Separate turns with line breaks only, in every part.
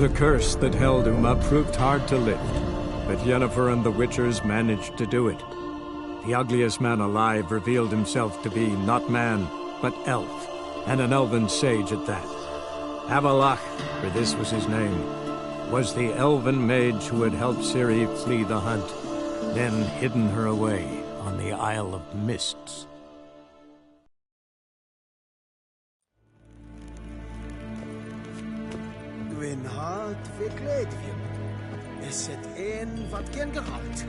The curse that held Uma proved hard to lift, but Yennefer and the Witchers managed to do it. The ugliest man alive revealed himself to be not man, but elf, and an elven sage at that. Avalach, for this was his name, was the elven mage who had helped Ciri flee the hunt, then hidden her away on the Isle of Mists.
Gwyn hart fe gledfion. Is het een wat gen gehad?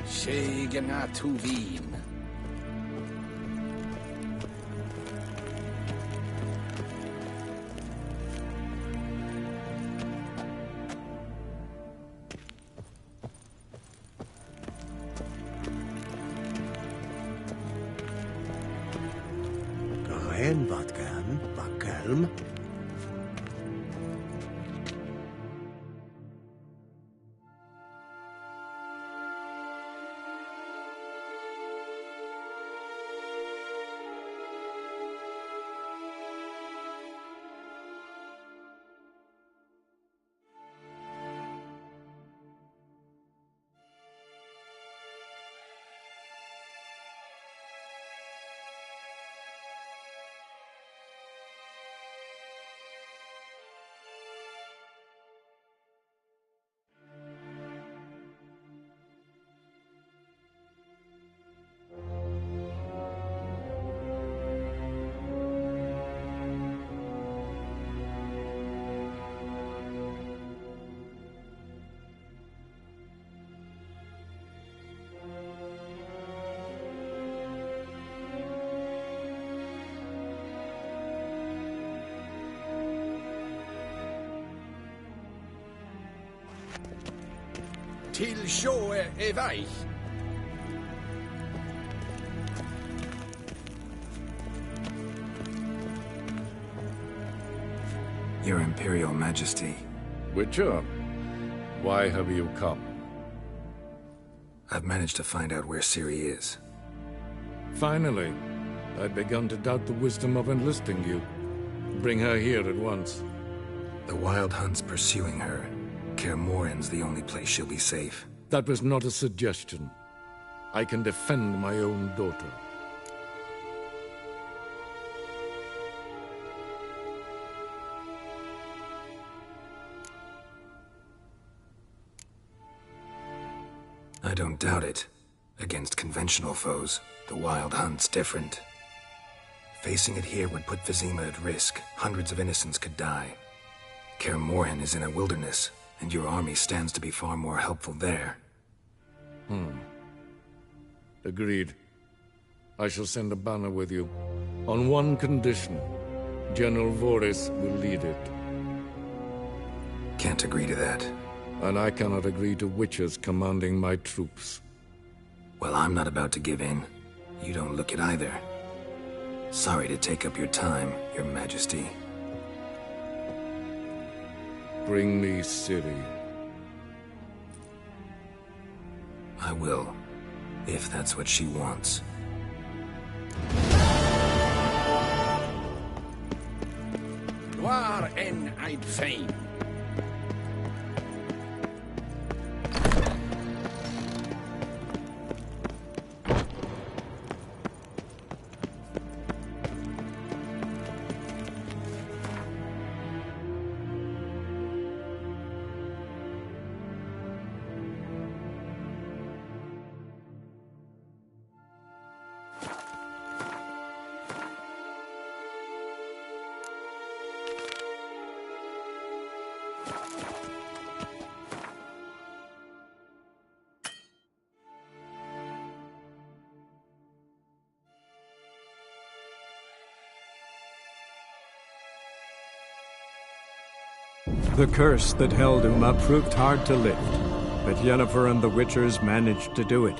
Segen att vin.
Garen wat gern, bakkelm.
Till sjøe vei.
Your Imperial Majesty.
Witcher, why have you come?
I've managed to find out where Ciri is.
Finally. I'd begun to doubt the wisdom of enlisting you. Bring her here at once.
The Wild Hunt's pursuing her. Kaer Morhen's the only place she'll be safe.
That was not a suggestion. I can defend my own daughter.
I don't doubt it. Against conventional foes, the Wild Hunt's different. Facing it here would put Vizima at risk. Hundreds of innocents could die. Kaer Morhen is in a wilderness, and your army stands to be far more helpful there.
Agreed. I shall send a banner with you. On one condition. General Voris will lead it.
Can't agree to that.
And I cannot agree to witches commanding my troops.
Well, I'm not about to give in. You don't look it either. Sorry to take up your time, Your Majesty.
Bring me Ciri.
I will, if that's what she wants.
Waar en I'd fain.
The curse that held Uma proved hard to lift, but Yennefer and the Witchers managed to do it.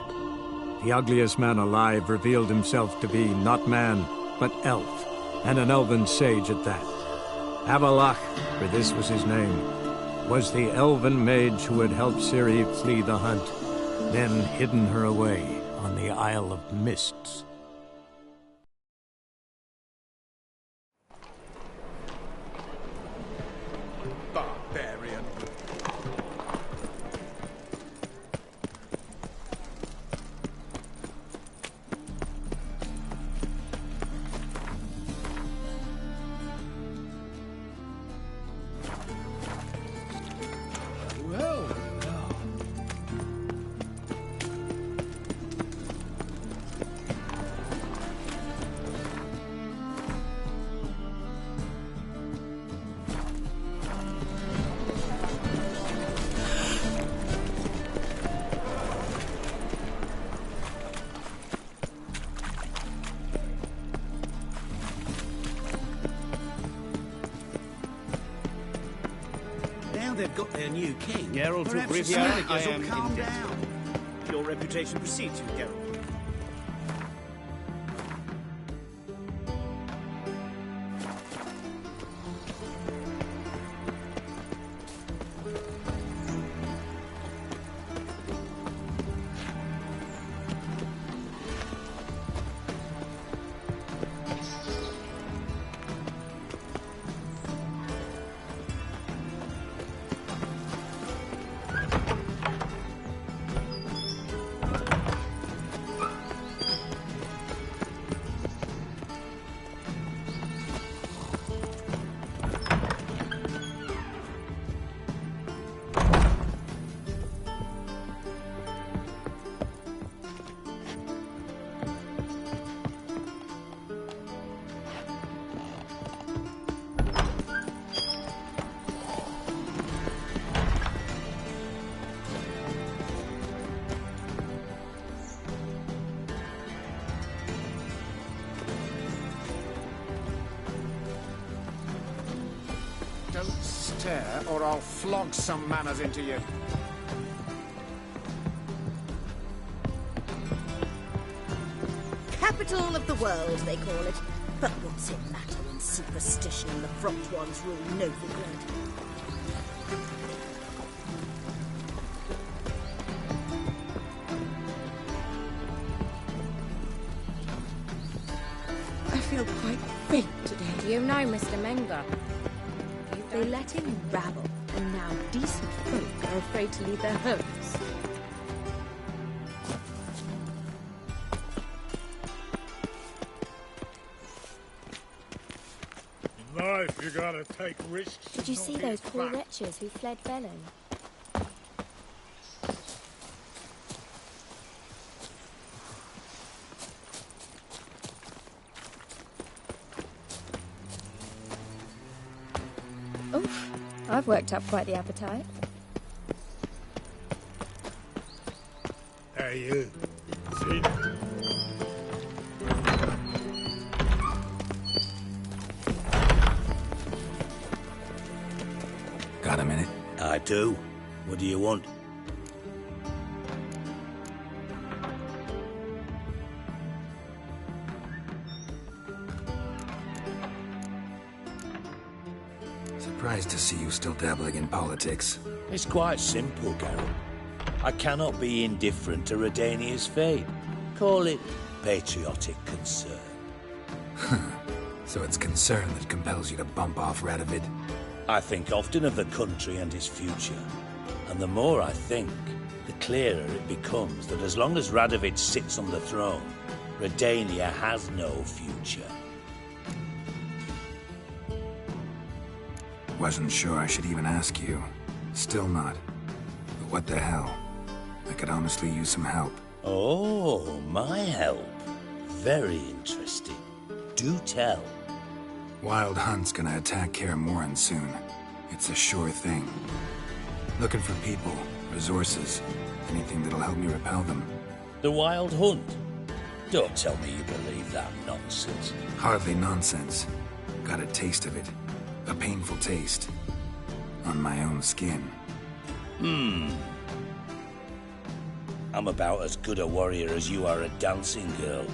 The ugliest man alive revealed himself to be not man, but elf, and an elven sage at that. Avalach, for this was his name, was the elven mage who had helped Ciri flee the hunt, then hidden her away on the Isle of Mists.
Barbarian. Well, now they've got their new king.
Geralt of
Perhaps the
Rivia,
Smaligers
I
will
am
calm
in debt.
down. Your reputation precedes you, Geralt.
Don't stare, or I'll flog some manners into you.
Capital of the world, they call it. But what's it matter when superstition and the front ones rule Novigrad? I feel quite faint today.
Do you know Mr. Menga?
They let in rabble, and now decent folk are afraid to leave their homes.
In life, you gotta take risks.
Did you see those poor wretches who fled Velen? Oof, I've worked up quite the appetite.
Hey, you. See?
Got a minute?
I do. What do you want?
Surprised to see you still dabbling in politics.
It's quite simple, Geralt. I cannot be indifferent to Redania's fate. Call it patriotic concern.
So it's concern that compels you to bump off Radovid?
I think often of the country and its future. And the more I think, the clearer it becomes that as long as Radovid sits on the throne, Redania has no future.
Wasn't sure I should even ask you. Still not. But what the hell? I could honestly use some help.
Oh, my help. Very interesting. Do tell.
Wild Hunt's gonna attack Kaer Morhen soon. It's a sure thing. Looking for people, resources, anything that'll help me repel them.
The Wild Hunt? Don't tell me you believe that nonsense.
Hardly nonsense. Got a taste of it. A painful taste. On my own skin.
I'm about as good a warrior as you are a dancing girl,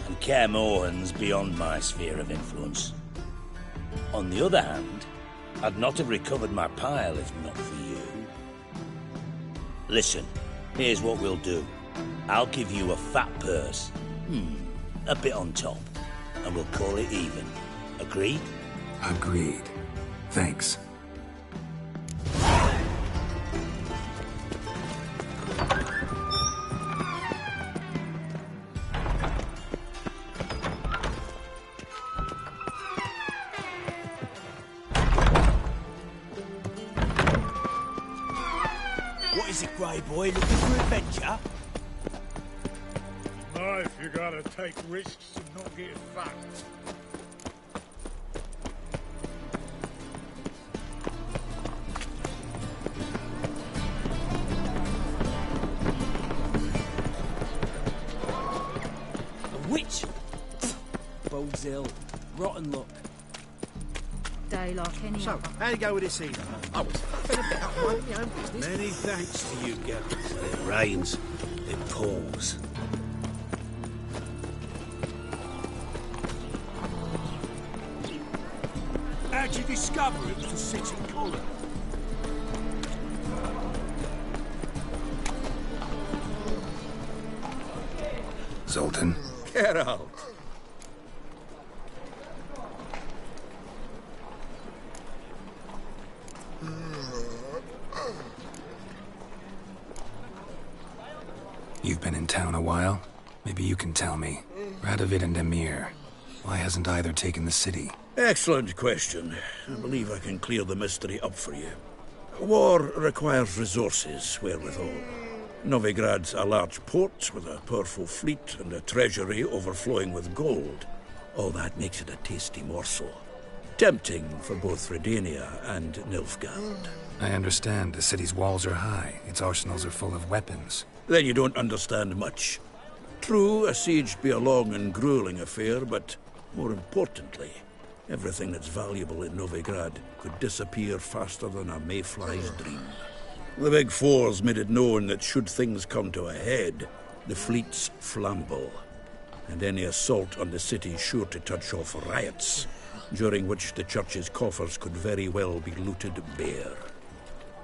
and Kaer Morhen's beyond my sphere of influence. On the other hand, I'd not have recovered my pile if not for you. Listen, here's what we'll do. I'll give you a fat purse. A bit on top. And we'll call it even. Agreed?
Agreed. Thanks.
What is it, Grey Boy? Looking for adventure?
Life, you gotta take risks and not get fucked.
A witch? Bodes ill. Rotten luck.
Day like any
So,
other.
how'd it go with this evening? I was fucking a bit up minding my own business.
Many thanks to you, Geralt. When it rains, it pours.
How'd you discover it was a city colony?
Zoltan?
Get out.
You've been in town a while? Maybe you can tell me. Radovid and Emir. Why hasn't either taken the city?
Excellent question. I believe I can clear the mystery up for you. War requires resources, wherewithal. Novigrad's a large port with a powerful fleet and a treasury overflowing with gold. All that makes it a tasty morsel. Tempting for both Redania and Nilfgaard.
I understand the city's walls are high. Its arsenals are full of weapons.
Then you don't understand much. True, a siege'd be a long and grueling affair, but more importantly, everything that's valuable in Novigrad could disappear faster than a mayfly's dream. The Big Four's made it known that should things come to a head, the fleet's flammable, and any assault on the city's sure to touch off riots, during which the church's coffers could very well be looted bare.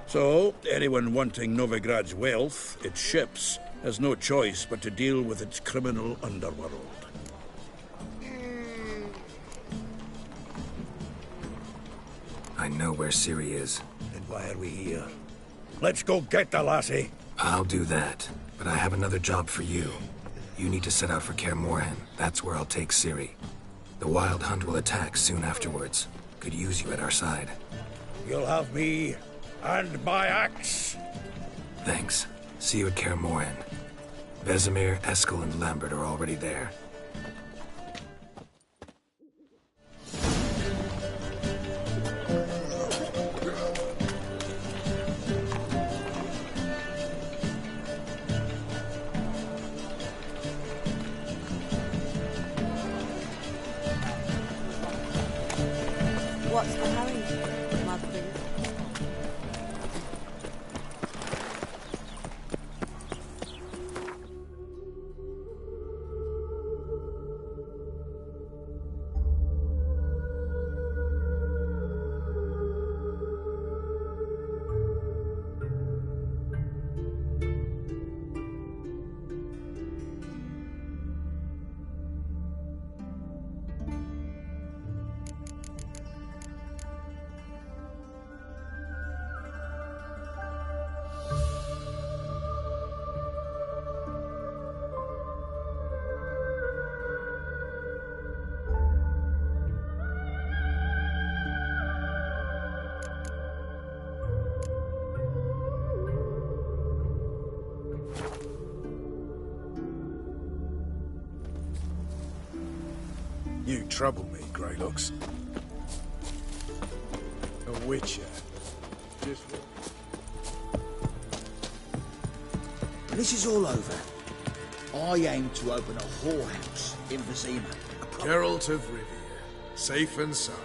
So, anyone wanting Novigrad's wealth, its ships, has no choice but to deal with its criminal underworld.
I know where Ciri is.
Then why are we here? Let's go get the lassie!
I'll do that, but I have another job for you. You need to set out for Kaer Morhen. That's where I'll take Ciri. The Wild Hunt will attack soon afterwards. Could use you at our side.
You'll have me and my axe.
Thanks. See you at Kaer Morhen. Vesemir, Eskel, and Lambert are already there.
What's the hurry, Mother?
You trouble me, Greylocks. A witcher. Just...
When this is all over, I aim to open a whorehouse in Vizima.
Geralt of Rivia, safe and sound.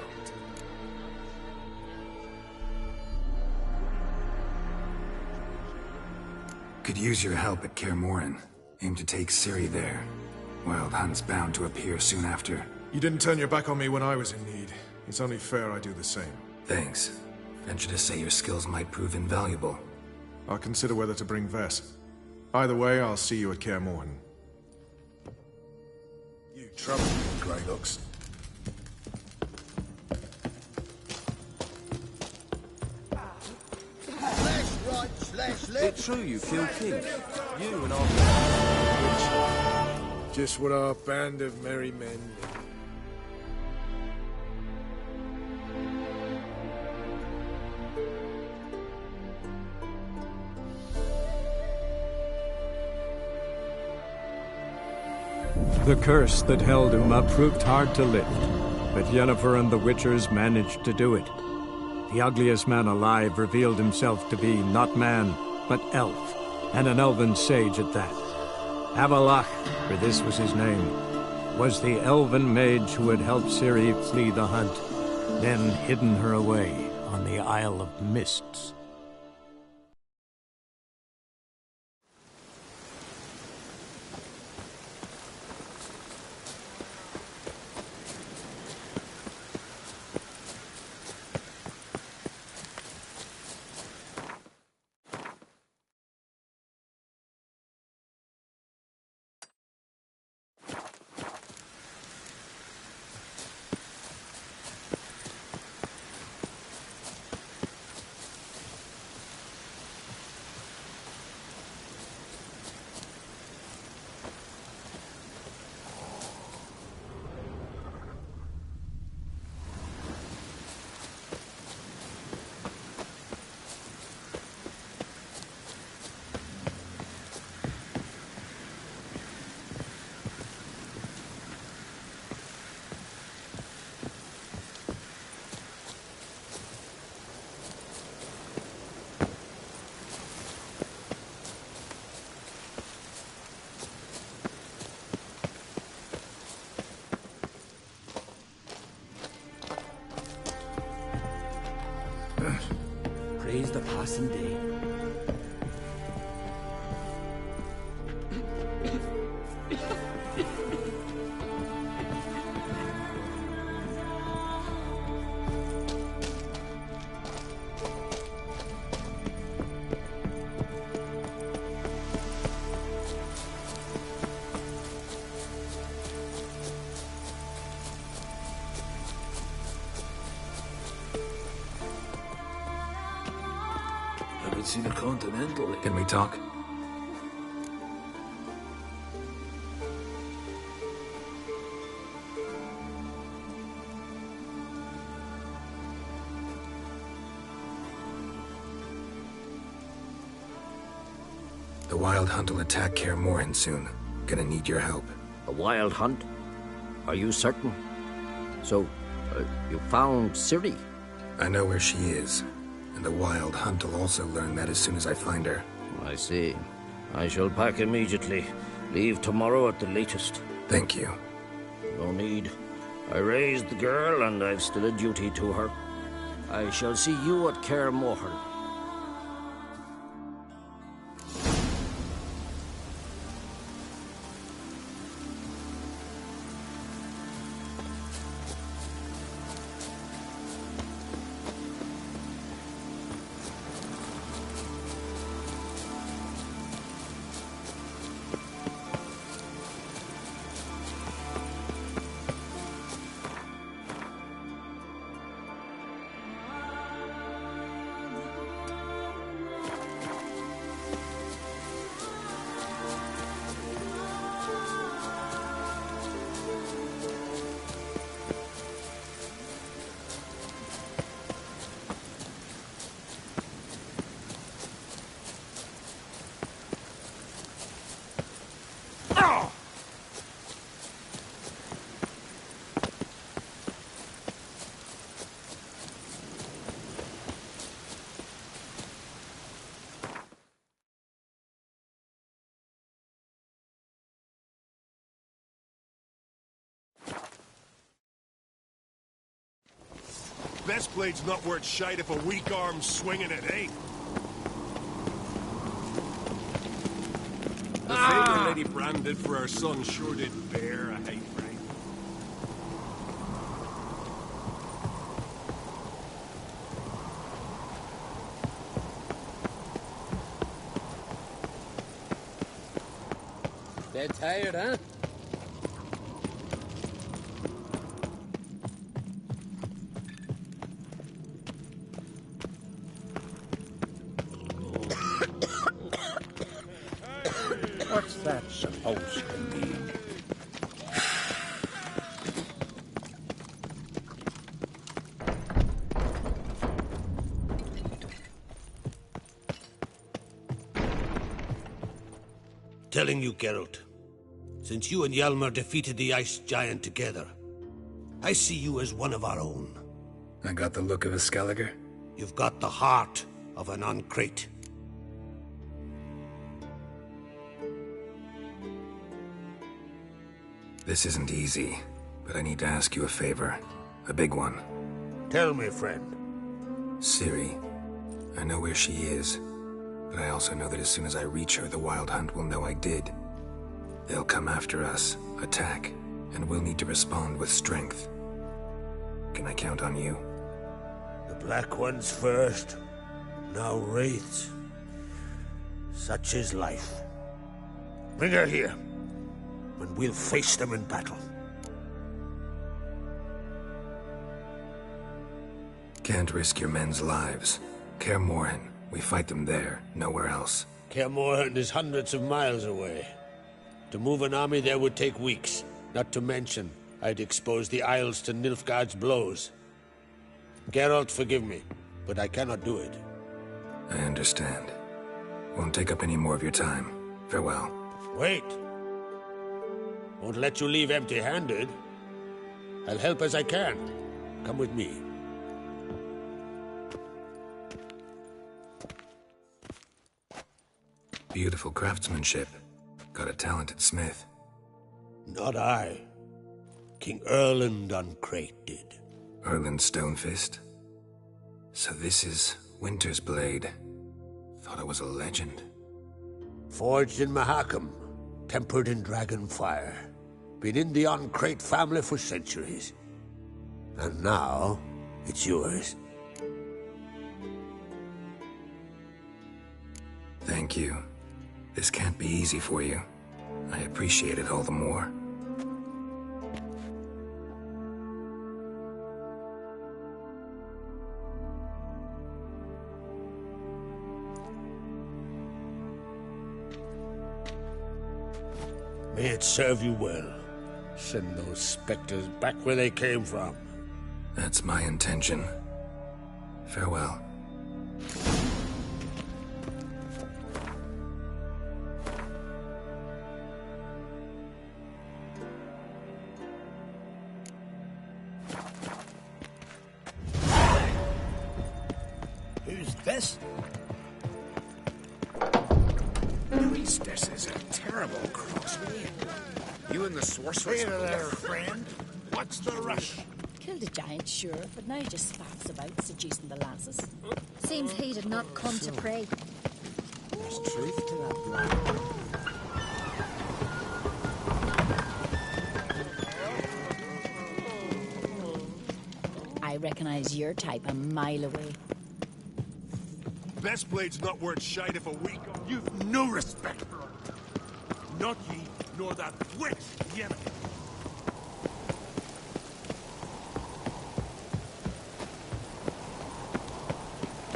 Could use your help at Kaer Morhen. Aim to take Ciri there. Wild Hunt's bound to appear soon after.
You didn't turn your back on me when I was in need. It's only fair I do the same.
Thanks. Venture to say your skills might prove invaluable.
I'll consider whether to bring Vess. Either way, I'll see you at Kaer Morhen. You trouble me, Greylocks.
It's true you killed King. You and I.
Just what our band of merry men need.
The curse that held Uma proved hard to lift, but Yennefer and the Witchers managed to do it. The ugliest man alive revealed himself to be not man, but elf, and an elven sage at that. Avalach, for this was his name, was the elven mage who had helped Ciri flee the hunt, then hidden her away on the Isle of Mists.
Praise the passing day.
Haven't seen a Continental.
Can we talk? The Wild Hunt will attack Kaer Morhen soon. Gonna need your help.
A wild hunt? Are you certain? So, you found Ciri?
I know where she is. And the Wild Hunt will also learn that as soon as I find her.
I see. I shall pack immediately. Leave tomorrow at the latest.
Thank you.
No need. I raised the girl, and I've still a duty to her. I shall see you at Kaer Morhen.
Best blade's not worth shite if a weak arm's swinging it, eh? The favor Lady Brand did for our son sure did bear a hate, right?
Dead tired, huh?
What's that supposed to mean?
Telling you, Geralt, since you and Hjalmar defeated the Ice Giant together, I see you as one of our own.
I got the look of a Skelliger?
You've got the heart of an Uncrate.
This isn't easy, but I need to ask you a favor. A big one.
Tell me, friend.
Ciri. I know where she is, but I also know that as soon as I reach her, the Wild Hunt will know I did. They'll come after us, attack, and we'll need to respond with strength. Can I count on you?
The Black Ones first, now Wraiths. Such is life. Bring her here, and we'll face them in battle.
Can't risk your men's lives. Kaer Morhen, we fight them there, nowhere else.
Kaer Morhen is hundreds of miles away. To move an army there would take weeks. Not to mention, I'd expose the Isles to Nilfgaard's blows. Geralt, forgive me, but I cannot do it.
I understand. Won't take up any more of your time. Farewell.
Wait. Won't let you leave empty-handed. I'll help as I can. Come with me.
Beautiful craftsmanship. Got a talented smith.
Not I. King Erland Uncrate did.
Erland Stonefist? So this is Winter's blade. Thought it was a legend.
Forged in Mahakam, tempered in dragon fire. Been in the Uncrate family for centuries. And now, it's yours.
Thank you. This can't be easy for you. I appreciate it all the more.
May it serve you well. Send those specters back where they came from.
That's my intention. Farewell.
Who's this?
Priestess is a terrible crossbreed. You and the sorceress.
Hey there, friend.
What's the rush?
Killed a giant, sure, but now just faffs about seducing the lasses.
Seems he did not come to pray.
There's truth to that line.
I recognize your type a mile away.
Best blade's not worth shite if a weak arm...
You've no respect for her. Not ye, nor that witch, Yennefer.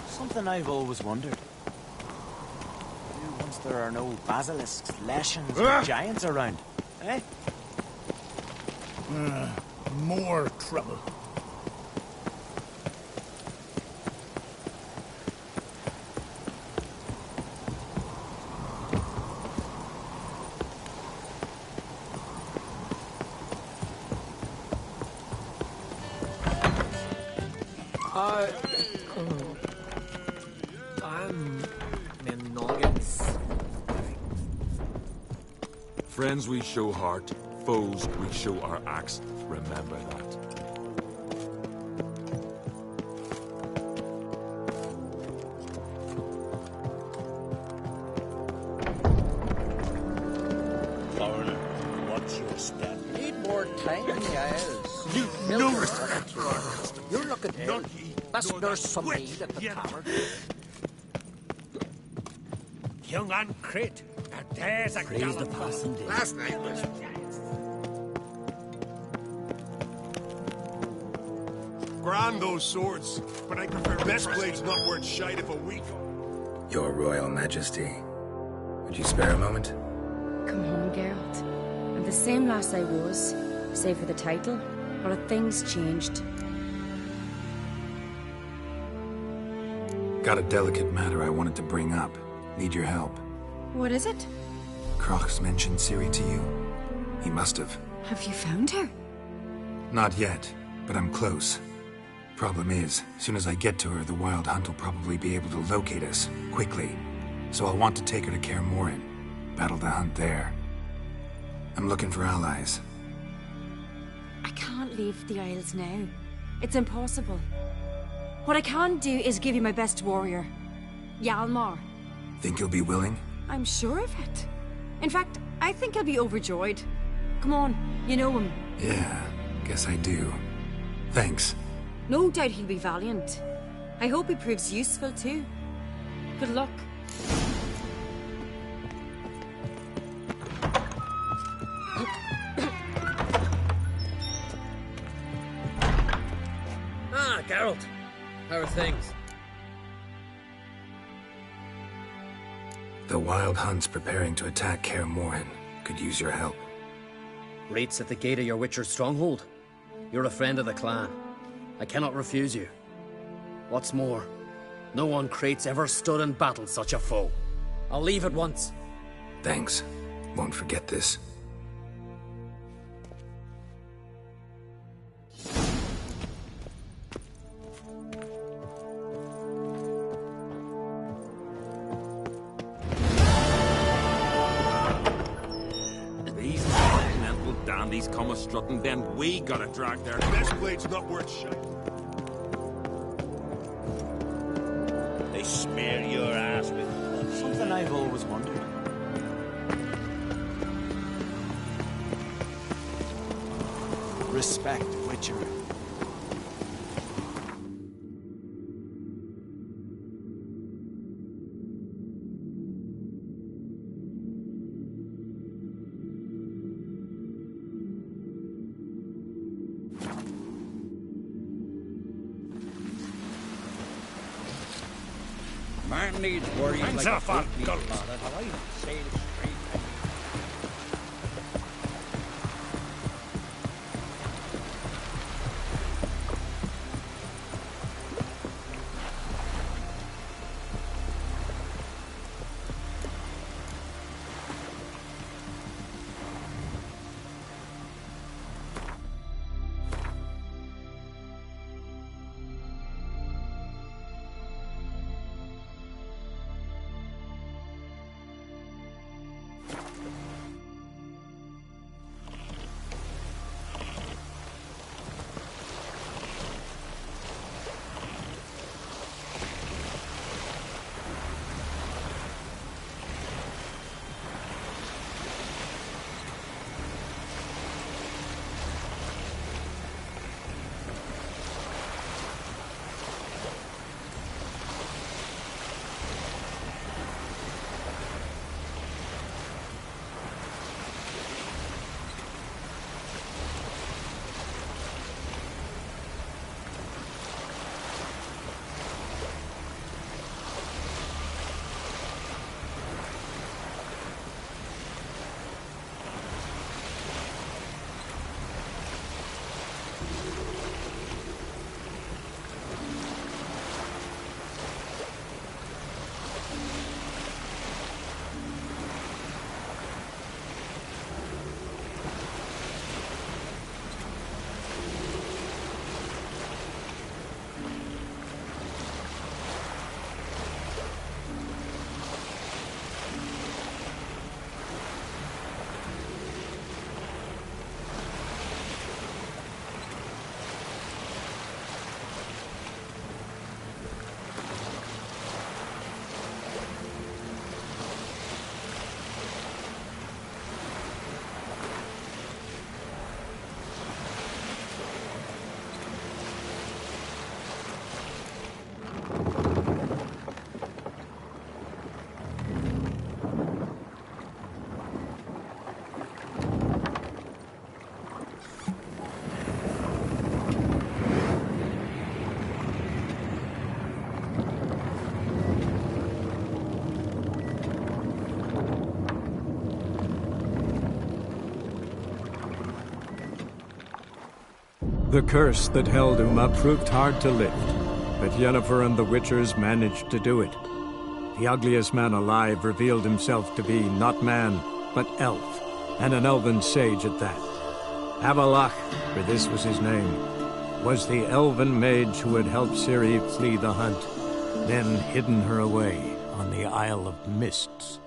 Something I've always wondered. Once there are no basilisks, leshens, or giants around, eh?
More trouble.
I'm in noggins.
Friends we show heart, foes we show our axe. Remember that.
You look at him. That's nurse some maid at the tavern.
Young and crit. Now there's a
Praise the passing day.
Last night was...
Grand those swords, but I prefer best blades not worth shite of a week.
Your Royal Majesty. Would you spare a moment?
Come home, Geralt. I'm the same lass I was, save for the title. A lot of things changed.
Got a delicate matter I wanted to bring up. Need your help.
What is it?
Crocs mentioned Ciri to you? He must have.
Have you found her?
Not yet, but I'm close. Problem is, as soon as I get to her, the Wild Hunt will probably be able to locate us, quickly. So I'll want to take her to Kaer Morhen. Battle the hunt there. I'm looking for allies.
I can't leave the Isles now. It's impossible. What I can do is give you my best warrior. Hjalmar.
Think you'll be willing?
I'm sure of it. In fact, I think he'll be overjoyed. Come on, you know him.
Yeah, guess I do. Thanks.
No doubt he'll be valiant. I hope he proves useful too. Good luck.
Ah, Geralt. How are things?
The Wild Hunt's preparing to attack Kaer Morhen. Could use your help.
Rates at the gate of your Witcher's stronghold. You're a friend of the clan. I cannot refuse you. What's more, no one Krait's ever stood and battled such a foe. I'll leave at once.
Thanks. Won't forget this.
These continental dandies come a strutting, then we gotta drag their
Best blade's not worth shite.
They smear your ass with blood.
Something I've always wondered. Respect, Witcher. Man needs worries
Hands
like
off
a
our
boat needs
guns.
ladder. Have I sailed straight?
The curse that held Uma proved hard to lift, but Yennefer and the Witchers managed to do it. The ugliest man alive revealed himself to be not man, but elf, and an elven sage at that. Avalach, for this was his name, was the elven mage who had helped Ciri flee the hunt, then hidden her away on the Isle of Mists.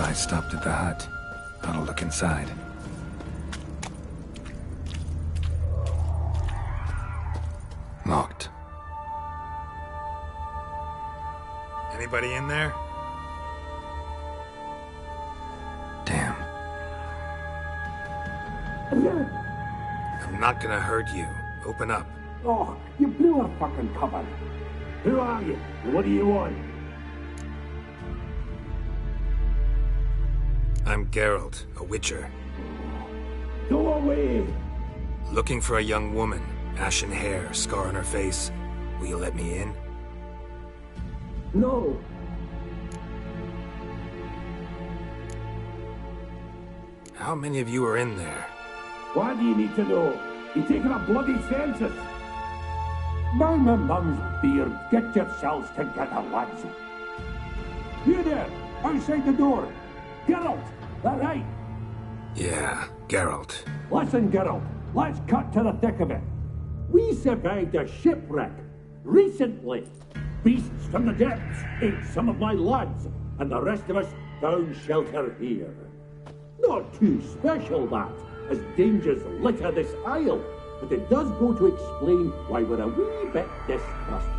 I stopped at the hut. I'll look inside. Locked.
Anybody in there?
Damn. I'm not gonna hurt you. Open up.
Oh, you blew a fucking cover. Who are you? What do you want?
I'm Geralt, a witcher.
Go away!
Looking for a young woman. Ashen hair, scar on her face. Will you let me in?
No.
How many of you are in there?
Why do you need to know? You taking a bloody census? Mind my mum's beard. Get yourselves together, lads. You there, outside the door. Geralt, that right?
Yeah, Geralt.
Listen, Geralt, let's cut to the thick of it. We survived a shipwreck recently. Beasts from the depths ate some of my lads, and the rest of us found shelter here. Not too special, that, as dangers litter this isle, but it does go to explain why we're a wee bit distrustful.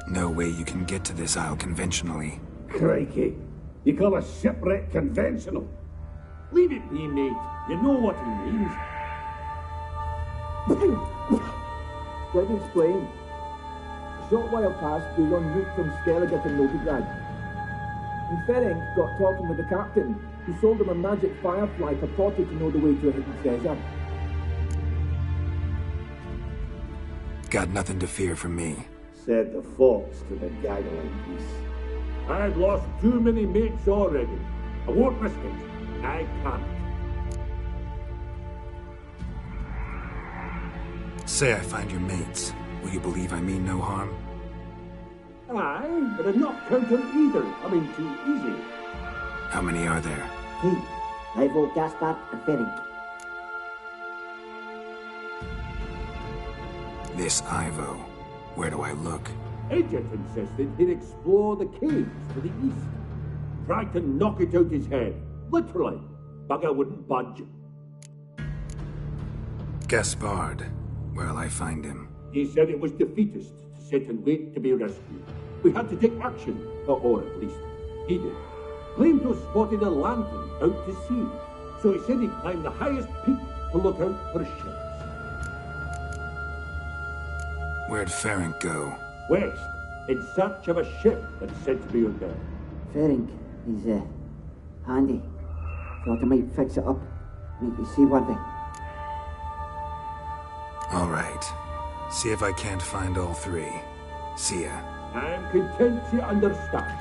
No way you can get to this isle conventionally.
Crikey, you call a shipwreck conventional? Leave it be, mate. You know what he means.
Let me explain. A short while past, we were en route from Skellige to Novigrad. And Ferenc got talking with the captain, who sold him a magic firefly purported to know the way to a hidden treasure.
Got nothing to fear from me.
Said the fox to the gaggling geese. I've lost too many mates already. I won't risk it. I can't.
Say I find your mates. Will you believe I mean no harm?
Aye, but I'd not count on either coming too easy.
How many are there?
3. Ivo, Gaspard, and Ferenc.
This Ivo. Where do I look?
Agent insisted he'd explore the caves to the east. Tried to knock it out his head. Literally. Bugger wouldn't budge.
Gaspard. Where'll I find him?
He said it was defeatist to sit and wait to be rescued. We had to take action, or at least he did. Claimed to have spotted a lantern out to sea, so he said he'd climb the highest peak to look out for ships.
Where'd Ferenc go?
West, in search of a ship that's said to be out there.
Ferenc, he's handy. Thought I might fix it up, make me seaworthy.
All right. See if I can't find all 3. See ya.
I'm content to understand.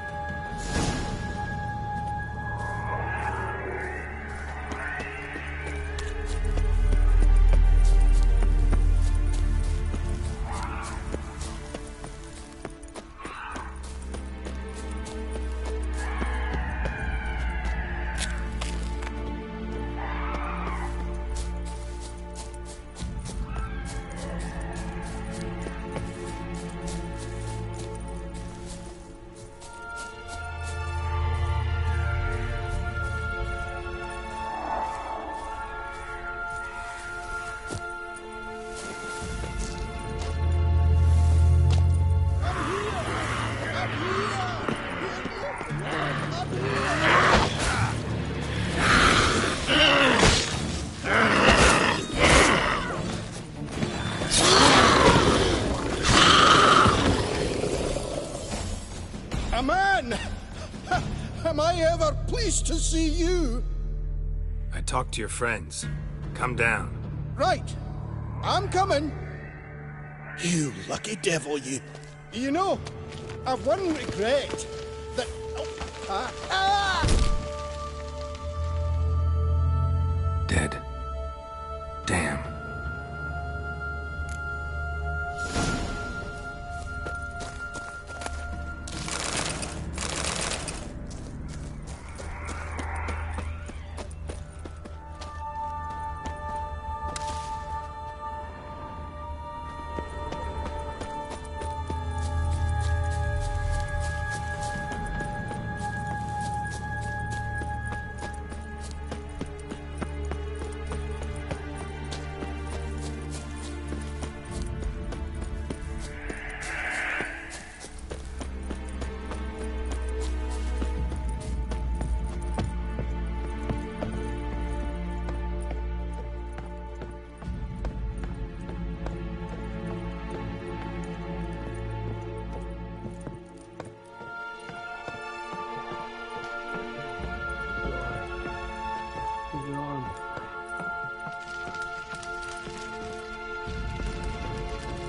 To see you.
I talked to your friends. Come down.
Right. I'm coming. You lucky devil, you. You know, I've one regret. That...
Dead. Damn.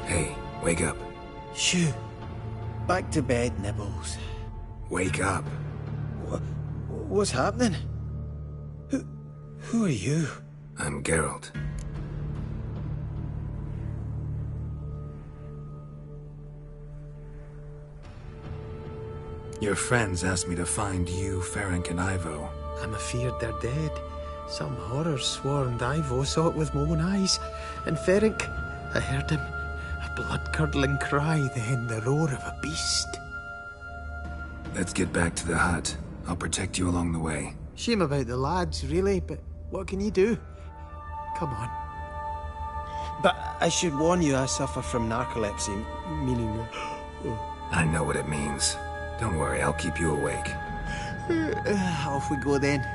Hey, wake up.
Shoo. Back to bed, Nibbles.
Wake up.
What's happening? Who are you?
I'm Geralt. Your friends asked me to find you, Ferenc, and Ivo.
I'm afeard they're dead. Some horrors swarmed Ivo, saw it with my own eyes. And Ferenc, I heard him. A blood
blood-curdling cry than the roar of a beast.
Let's get back to the hut. I'll protect you along the way.
Shame about the lads, really, but what can you do? Come on.
But I should warn you, I suffer from narcolepsy, meaning...
I know what it means. Don't worry, I'll keep you awake.
Off we go then.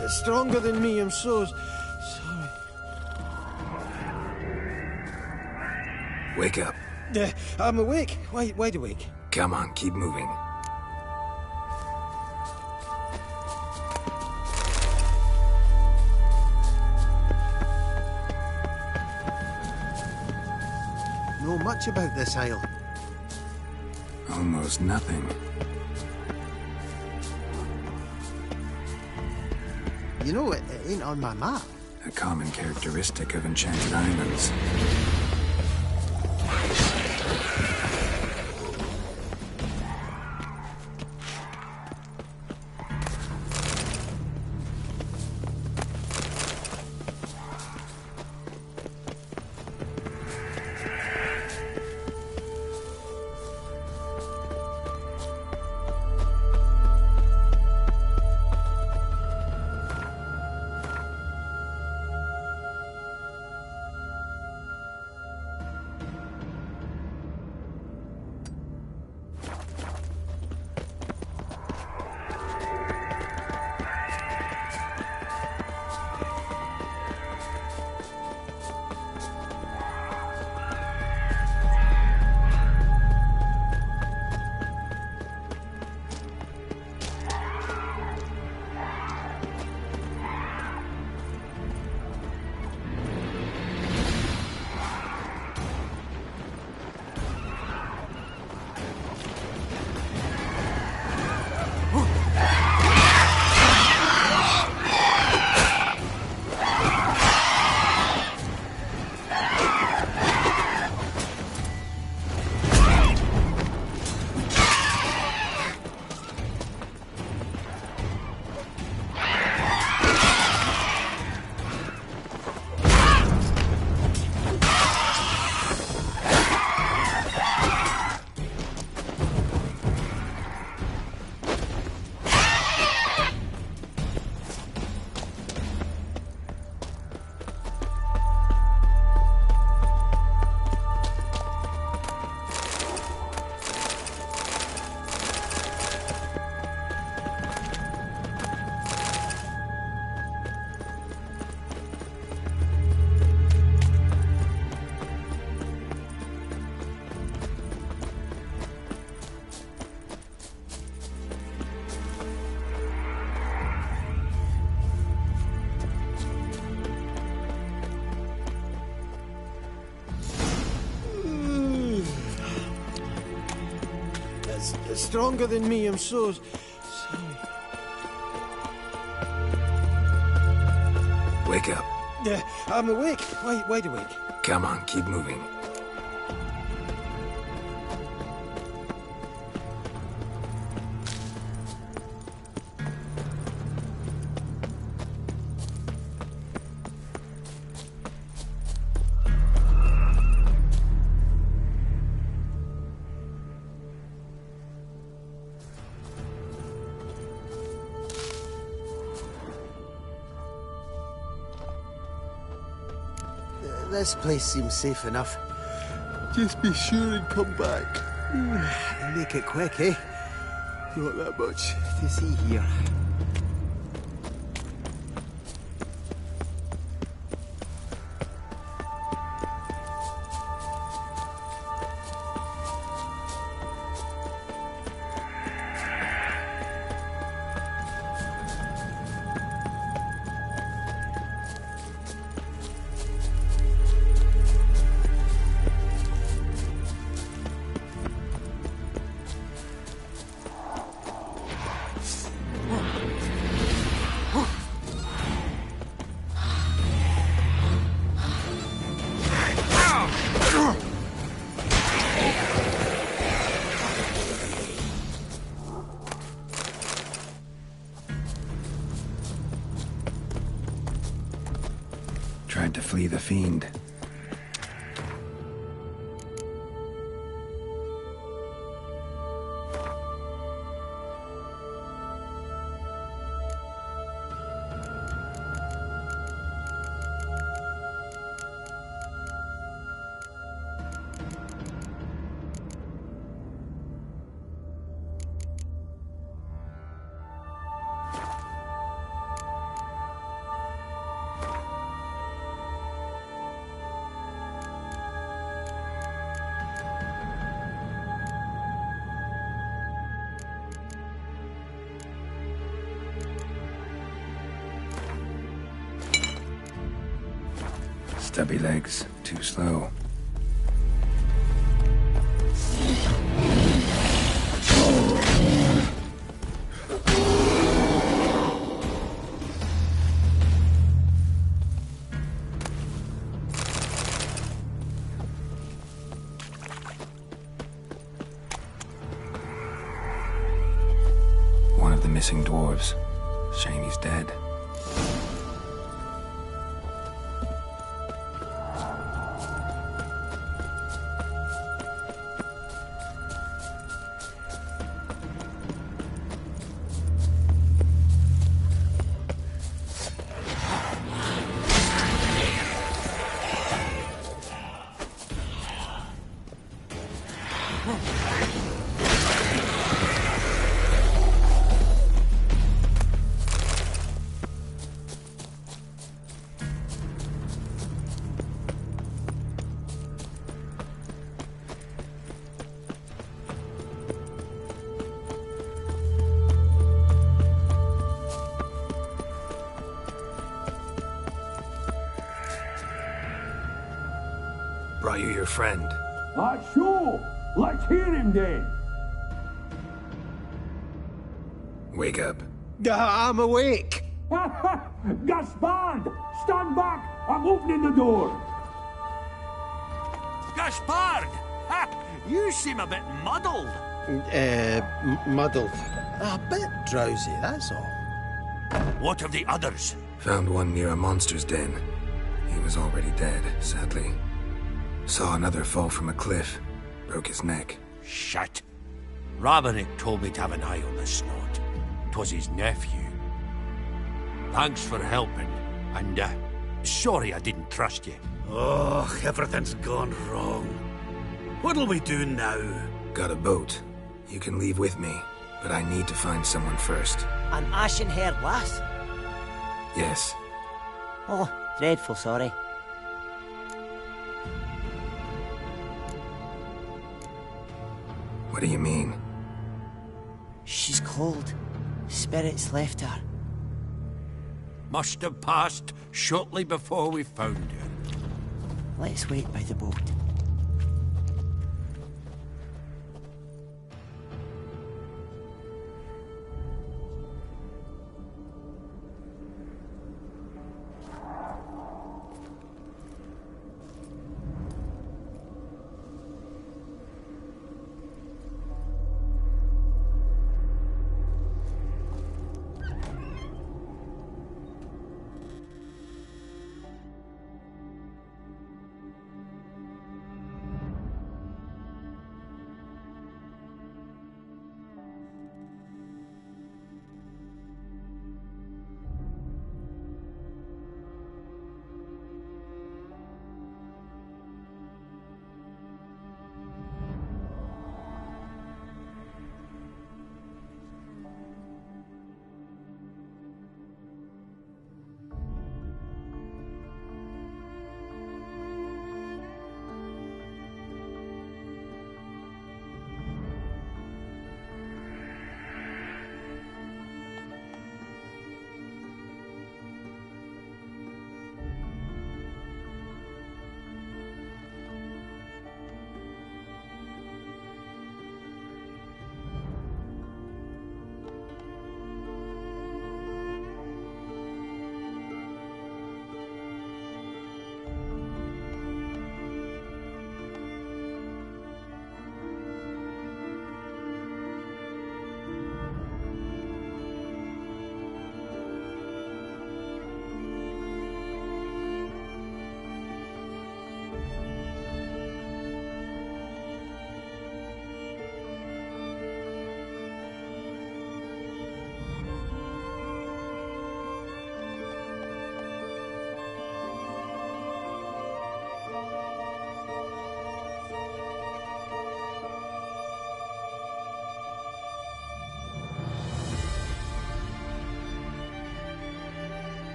It's stronger than me, I'm so sorry.
Wake up.
I'm awake. Wide awake.
Come on, keep moving.
Know much about this isle?
Almost nothing.
You know, it ain't on my map.
A common characteristic of enchanted islands.
It's stronger than me, I'm so sorry.
Wake up.
I'm awake. Wide awake.
Come on, keep moving.
This place seems safe enough. Just be sure and come back. Make it quick, eh? Not that much to see here.
Tried to flee the fiend. Stubby legs, too slow. One of the missing dwarves. Shame he's dead. Brought you your friend.
Sure. Let's hear him then.
Wake up.
I'm awake.
Gaspard! Stand back! I'm opening the door.
Gaspard! Ha! You seem a bit muddled.
Muddled. A bit drowsy, that's all.
What of the others?
Found one near a monster's den. He was already dead, sadly. Saw another fall from a cliff. Broke his neck.
Shit. Ravenick told me to have an eye on the snot. 'Twas his nephew. Thanks for helping, and sorry I didn't trust you.
Oh, everything's gone wrong. What'll we do now?
Got a boat. You can leave with me, but I need to find someone first.
An ashen-haired lass?
Yes.
Oh, dreadful sorry.
What do you mean?
She's cold. Spirits left her.
Must have passed shortly before we found her.
Let's wait by the boat.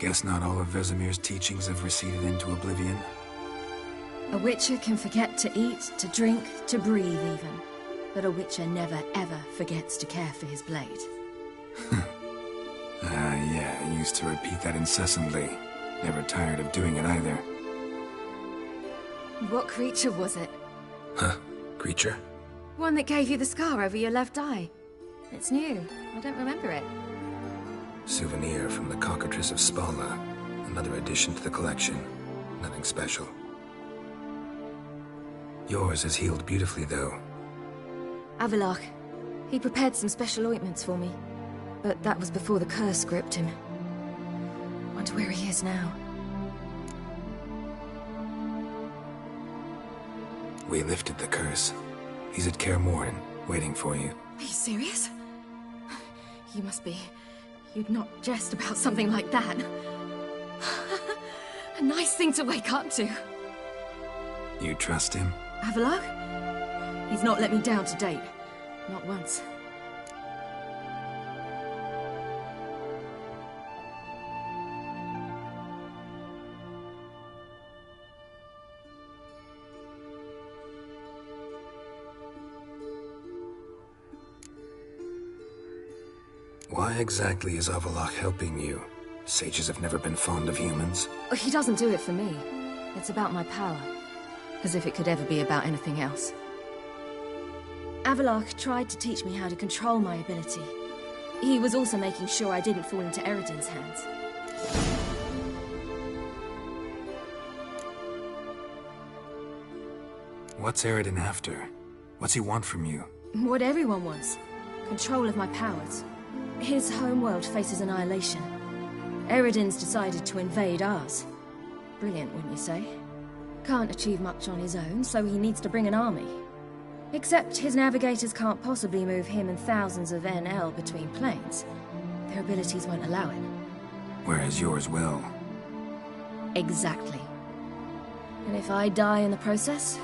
Guess not all of Vesemir's teachings have receded into oblivion.
A witcher can forget to eat, to drink, to breathe even. But a witcher never ever forgets to care for his blade.
Yeah, I used to repeat that incessantly. Never tired of doing it either.
What creature was it?
Huh? Creature?
One that gave you the scar over your left eye. It's new. I don't remember it.
Souvenir from the Cockatrice of Spalna. Another addition to the collection. Nothing special. Yours has healed beautifully, though.
Avallac'h. He prepared some special ointments for me. But that was before the curse gripped him. Wonder where he is now.
We lifted the curse. He's at Kaer Morhen, waiting for you.
Are you serious? You must be... You'd not jest about something like that. A nice thing to wake up to.
You trust him?
Avallac'h? He's not let me down to date. Not once.
Why exactly is Avallac'h helping you? Sages have never been fond of humans.
He doesn't do it for me. It's about my power. As if it could ever be about anything else. Avallac'h tried to teach me how to control my ability. He was also making sure I didn't fall into Eredin's hands.
What's Eredin after? What's he want from you?
What everyone wants. Control of my powers. His homeworld faces annihilation. Eredin's decided to invade ours. Brilliant, wouldn't you say? Can't achieve much on his own, so he needs to bring an army. Except his navigators can't possibly move him and thousands of NL between planes. Their abilities won't allow it.
Whereas yours will.
Exactly. And if I die in the process,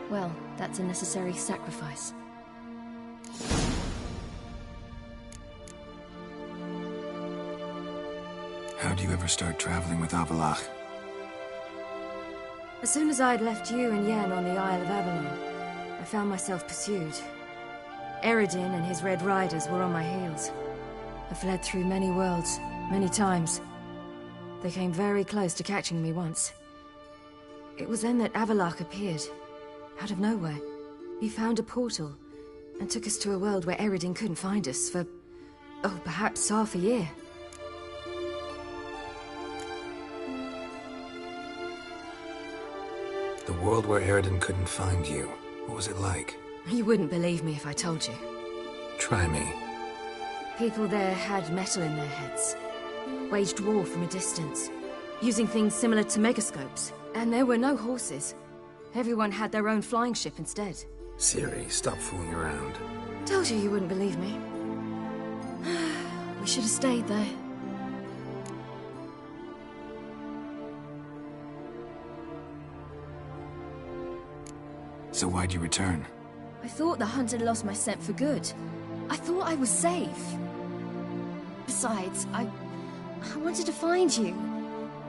well, that's a necessary sacrifice.
How do you ever start traveling with Avallac'h?
As soon as I'd left you and Yen on the Isle of Avalon, I found myself pursued. Eredin and his Red Riders were on my heels. I fled through many worlds, many times. They came very close to catching me once. It was then that Avallac'h appeared, out of nowhere. He found a portal, and took us to a world where Eredin couldn't find us for, oh, perhaps half a year.
The world where Eredin couldn't find you. What was it like?
You wouldn't believe me if I told you.
Try me.
People there had metal in their heads. Waged war from a distance. Using things similar to megascopes. And there were no horses. Everyone had their own flying ship instead.
Ciri, stop fooling around.
Told you wouldn't believe me. We should have stayed there.
So why'd you return?
I thought the hunt had lost my scent for good. I thought I was safe. Besides, I wanted to find you.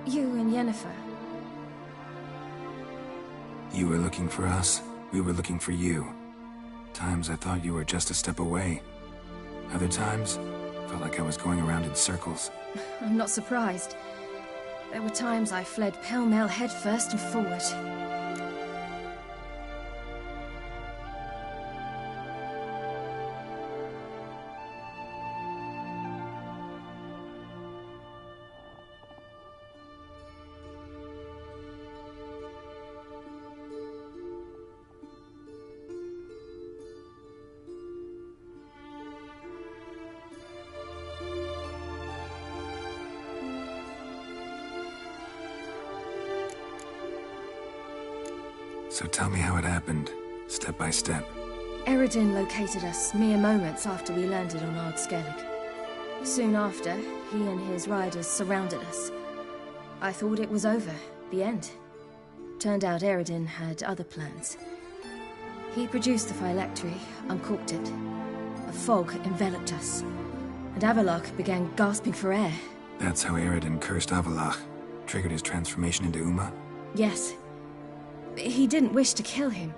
You and Yennefer.
You were looking for us. We were looking for you. Times I thought you were just a step away. Other times, felt like I was going around in circles.
I'm not surprised. There were times I fled pell-mell headfirst and forward.
So tell me how it happened, step by step.
Eredin located us mere moments after we landed on Ard Skellig. Soon after, he and his riders surrounded us. I thought it was over, the end. Turned out Eredin had other plans. He produced the phylactery, uncorked it. A fog enveloped us, and Avallac'h began gasping for air.
That's how Eredin cursed Avalach, triggered his transformation into Uma?
Yes. He didn't wish to kill him.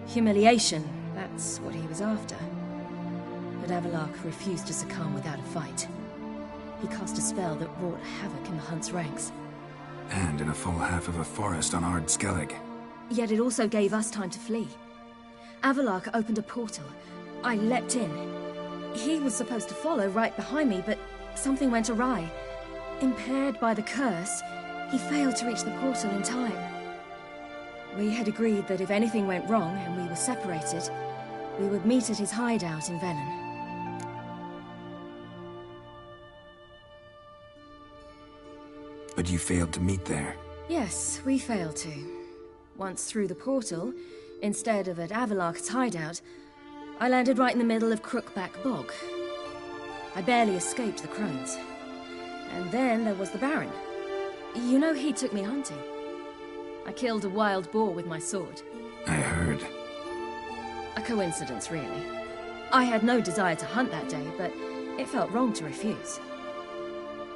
Humiliation, that's what he was after. But Avalach refused to succumb without a fight. He cast a spell that wrought havoc in the Hunt's ranks.
And in a full half of a forest on Ard Skellig.
Yet it also gave us time to flee. Avalach opened a portal. I leapt in. He was supposed to follow right behind me, but something went awry. Impaired by the curse, he failed to reach the portal in time. We had agreed that if anything went wrong and we were separated, we would meet at his hideout in Velen.
But you failed to meet there.
Yes, we failed to. Once through the portal, instead of at Avalach's hideout, I landed right in the middle of Crookback Bog. I barely escaped the crones. And then there was the Baron. You know, he took me hunting. I killed a wild boar with my sword.
I heard.
A coincidence, really. I had no desire to hunt that day, but it felt wrong to refuse.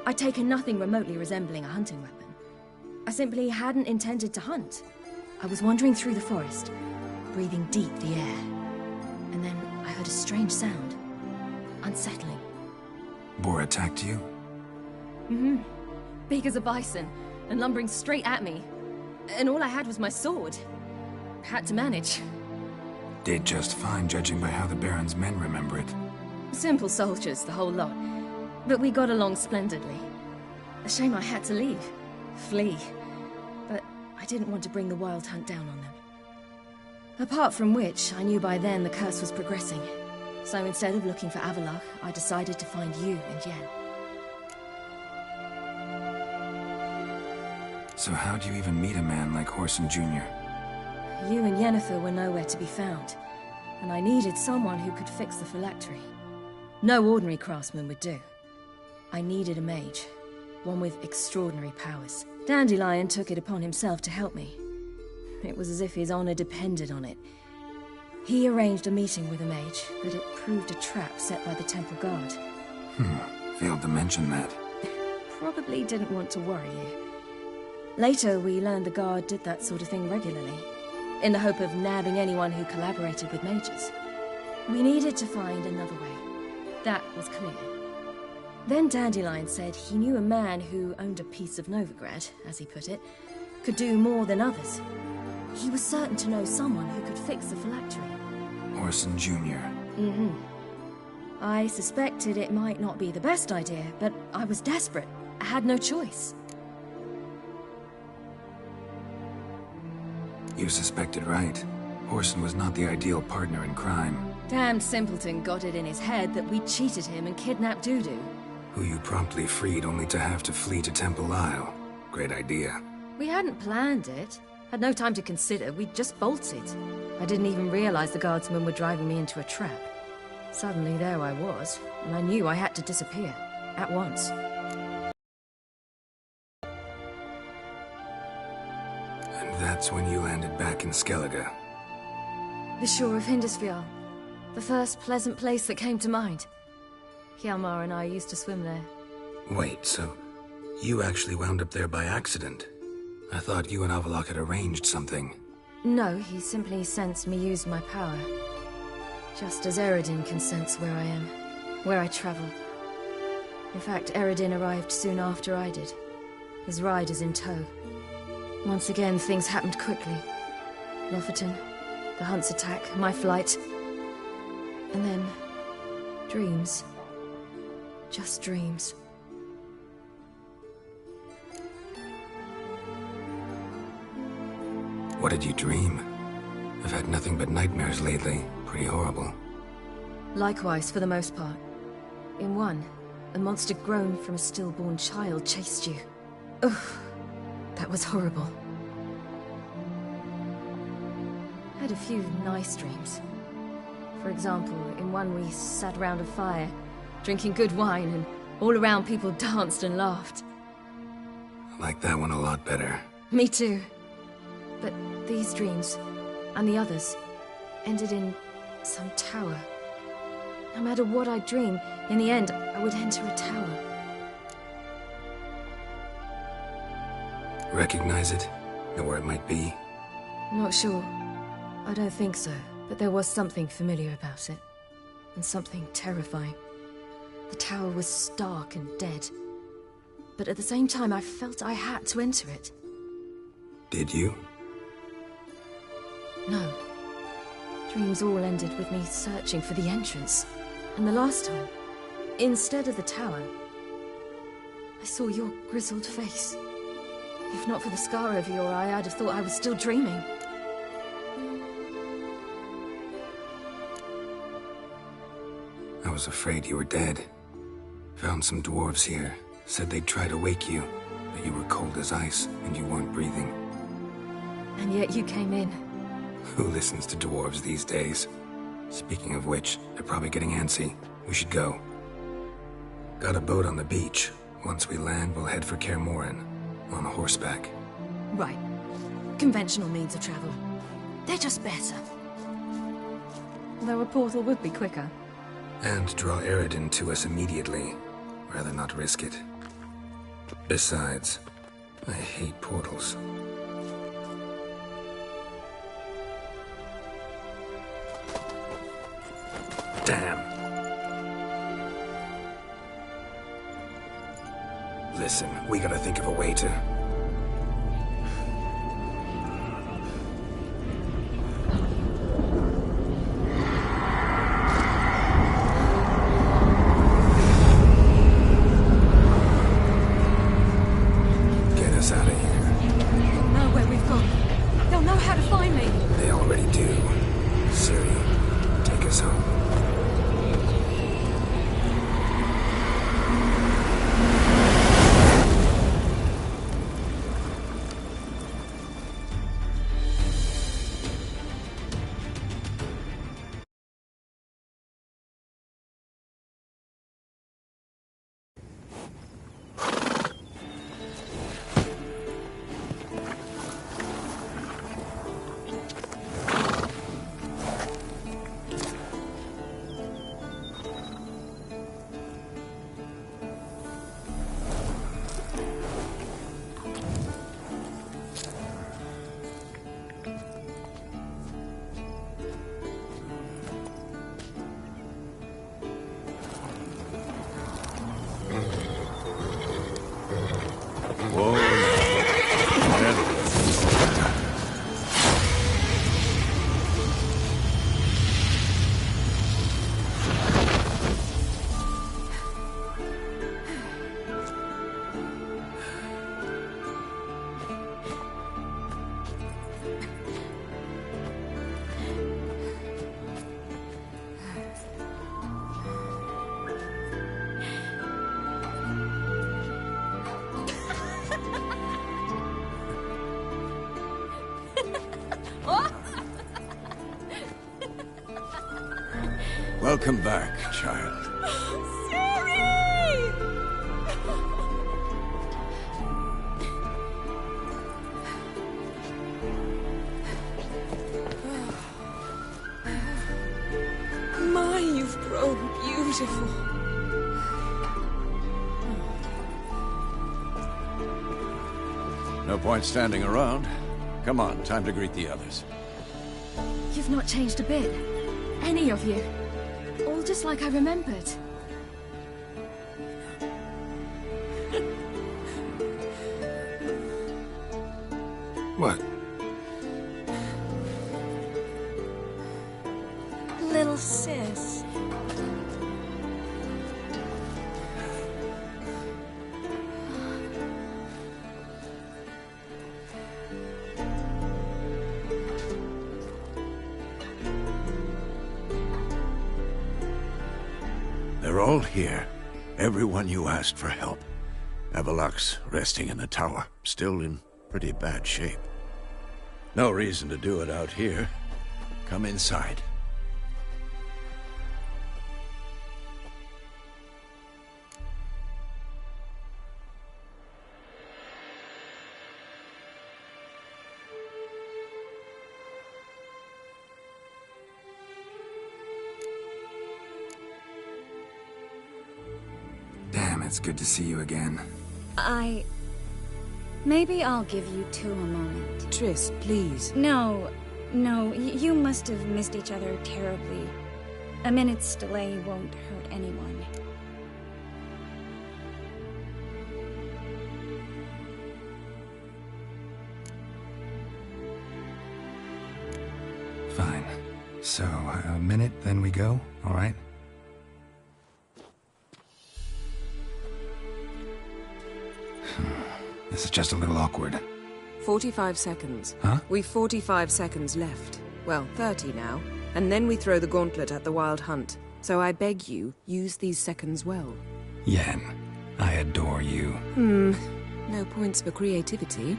I'd taken nothing remotely resembling a hunting weapon. I simply hadn't intended to hunt. I was wandering through the forest, breathing deep the air. And then I heard a strange sound. Unsettling.
Boar attacked you?
Mm-hmm. Big as a bison, and lumbering straight at me. And all I had was my sword. Had to manage.
Did just fine, judging by how the Baron's men remember it.
Simple soldiers, the whole lot. But we got along splendidly. A shame I had to leave. Flee. But I didn't want to bring the Wild Hunt down on them. Apart from which, I knew by then the curse was progressing. So instead of looking for Avalach, I decided to find you and Yen.
So how'd you even meet a man like Horson Jr.?
You and Yennefer were nowhere to be found, and I needed someone who could fix the phylactery. No ordinary craftsman would do. I needed a mage, one with extraordinary powers. Dandelion took it upon himself to help me. It was as if his honor depended on it. He arranged a meeting with a mage, but it proved a trap set by the temple guard.
Failed to mention that.
Probably didn't want to worry you. Later, we learned the guard did that sort of thing regularly, in the hope of nabbing anyone who collaborated with mages. We needed to find another way. That was clear. Then Dandelion said he knew a man who owned a piece of Novigrad, as he put it, could do more than others. He was certain to know someone who could fix the phylactery.
Horson Jr.
Mm-hmm. I suspected it might not be the best idea, but I was desperate. I had no choice.
You suspected right. Horson was not the ideal partner in crime.
Damned simpleton got it in his head that we cheated him and kidnapped Dudu.
Who you promptly freed only to have to flee to Temple Isle. Great idea.
We hadn't planned it. Had no time to consider, we just bolted. I didn't even realize the guardsmen were driving me into a trap. Suddenly there I was, and I knew I had to disappear. At once.
And that's when you landed back in Skellige.
The shore of Hindisfjall. The first pleasant place that came to mind. Hjalmar and I used to swim there.
Wait, so you actually wound up there by accident? I thought you and Avalach had arranged something.
No, he simply sensed me use my power. Just as Eredin can sense where I am, where I travel. In fact, Eredin arrived soon after I did. His riders in tow. Once again, things happened quickly. Lofoten, the Hunt's attack, my flight. And then, dreams. Just dreams.
What did you dream? I've had nothing but nightmares lately. Pretty horrible.
Likewise, for the most part. In one, a monster grown from a stillborn child chased you. Ugh, that was horrible. I had a few nice dreams. For example, in one we sat around a fire, drinking good wine, and all around people danced and laughed.
I like that one a lot better.
Me too. But these dreams, and the others, ended in some tower. No matter what I dream, in the end, I would enter a tower.
Recognize it? Know where it might be?
Not sure. I don't think so, but there was something familiar about it. And something terrifying. The tower was stark and dead. But at the same time, I felt I had to enter it.
Did you?
No. Dreams all ended with me searching for the entrance. And the last time, instead of the tower, I saw your grizzled face. If not for the scar over your eye, I'd have thought I was still dreaming.
I was afraid you were dead. Found some dwarves here. Said they'd try to wake you, but you were cold as ice and you weren't breathing.
And yet you came in.
Who listens to dwarves these days? Speaking of which, they're probably getting antsy. We should go. Got a boat on the beach. Once we land, we'll head for Kaer Morhen. On horseback.
Right. Conventional means of travel. They're just better. Though a portal would be quicker.
And draw Eredin to us immediately. Rather not risk it. Besides, I hate portals. Damn. Listen, we gotta think of a way to... Get us out of here.
They'll know where we've gone. They'll know how to find me.
They already do. Ciri, take us home.
Welcome back, child.
My, you've grown beautiful.
No point standing around. Come on, time to greet the others.
You've not changed a bit. Any of you. All just like I remembered.
What?
Little sis.
They're all here. Everyone you asked for help. Avalok's resting in the tower, still in pretty bad shape. No reason to do it out here. Come inside.
Damn, it's good to see you again.
Maybe I'll give you two a moment.
Triss, please.
No, you must have missed each other terribly. A minute's delay won't hurt anyone.
Fine. So, a minute, then we go, all right? This is just a little awkward.
45 seconds.
Huh?
We've 45 seconds left. Well, 30 now. And then we throw the gauntlet at the Wild Hunt. So I beg you, use these seconds well.
Yen, I adore you.
No points for creativity,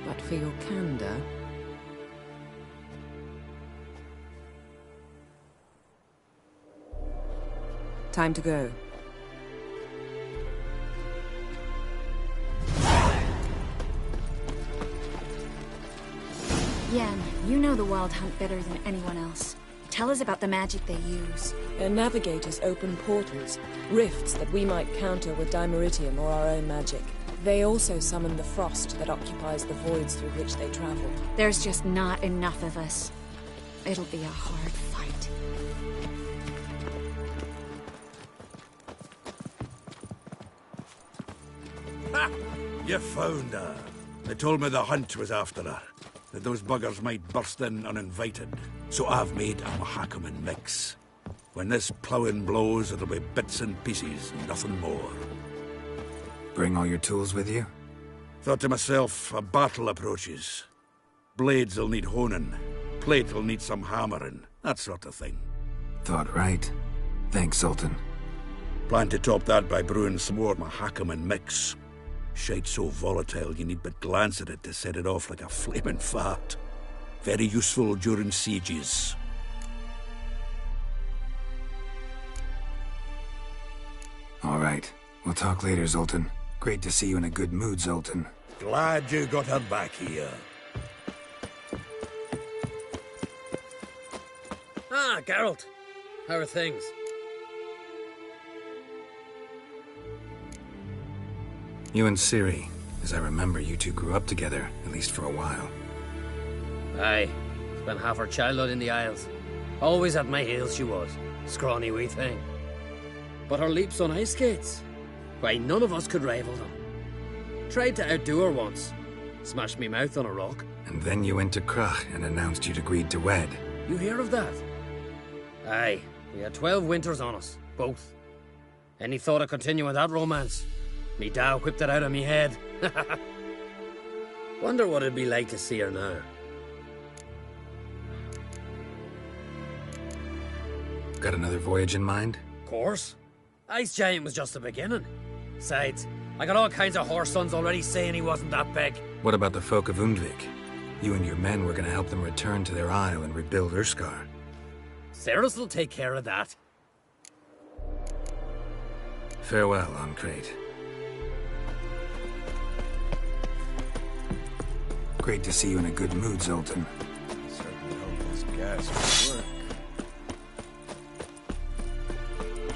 but for your candor. Time to go.
Yen, you know the Wild Hunt better than anyone else. Tell us about the magic they use.
Their navigators open portals, rifts that we might counter with Dimeritium or our own magic. They also summon the frost that occupies the voids through which they travel.
There's just not enough of us. It'll be a hard fight.
Ha! You found her. They told me the hunt was after her, that those buggers might burst in uninvited. So I've made a Mahakaman mix. When this ploughing blows, it'll be bits and pieces, nothing more.
Bring all your tools with you?
Thought to myself, a battle approaches. Blades will need honing, plate will need some hammering, that sort of thing.
Thought right. Thanks, Sultan.
Plan to top that by brewing some more Mahakaman mix. Shite so volatile you need but glance at it to set it off like a flaming fart. Very useful during sieges.
All right. We'll talk later, Zoltan. Great to see you in a good mood, Zoltan.
Glad you got her back here.
Ah, Geralt. How are things?
You and Ciri. As I remember, you two grew up together, at least for a while.
Aye. Spent half her childhood in the Isles. Always at my heels she was. Scrawny wee thing. But her leaps on ice skates? Why, none of us could rival them. Tried to outdo her once. Smashed me mouth on a rock.
And then you went to Krach and announced you'd agreed to wed.
You hear of that? Aye. We had 12 winters on us. Both. Any thought of continuing that romance? Me da whipped it out of me head. Wonder what it'd be like to see her now.
Got another voyage in mind?
Course. Ice Giant was just the beginning. Besides, I got all kinds of horse sons already saying he wasn't that big.
What about the folk of Undvik? You and your men were gonna help them return to their isle and rebuild Urskar.
Cerys will take care of that.
Farewell, Ancrate. Great to see you in a good mood, Zoltan.
Certainly hope this gas will work.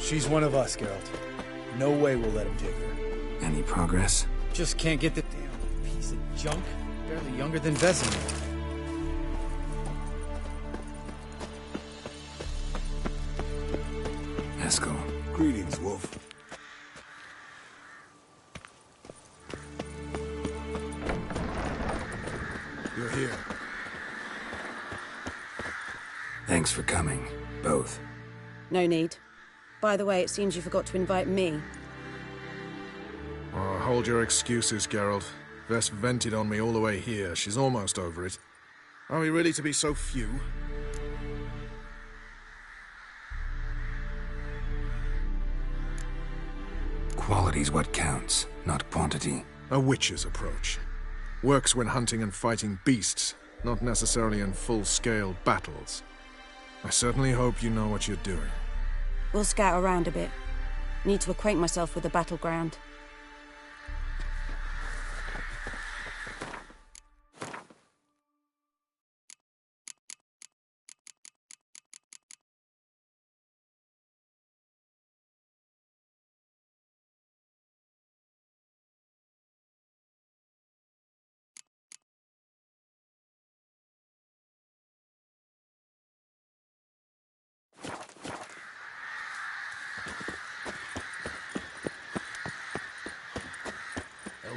She's one of us, Geralt. No way we'll let him take her.
Any progress?
Just can't get the damn piece of junk. Barely younger than Vesemir.
Eskel.
Greetings, Wolf.
You're here.
Thanks for coming, both.
No need. By the way, it seems you forgot to invite me.
Oh, hold your excuses, Geralt. Vess vented on me all the way here. She's almost over it. Are we really to be so few?
Quality's what counts, not quantity.
A witch's approach. Works when hunting and fighting beasts, not necessarily in full-scale battles. I certainly hope you know what you're doing.
We'll scout around a bit. Need to acquaint myself with the battleground.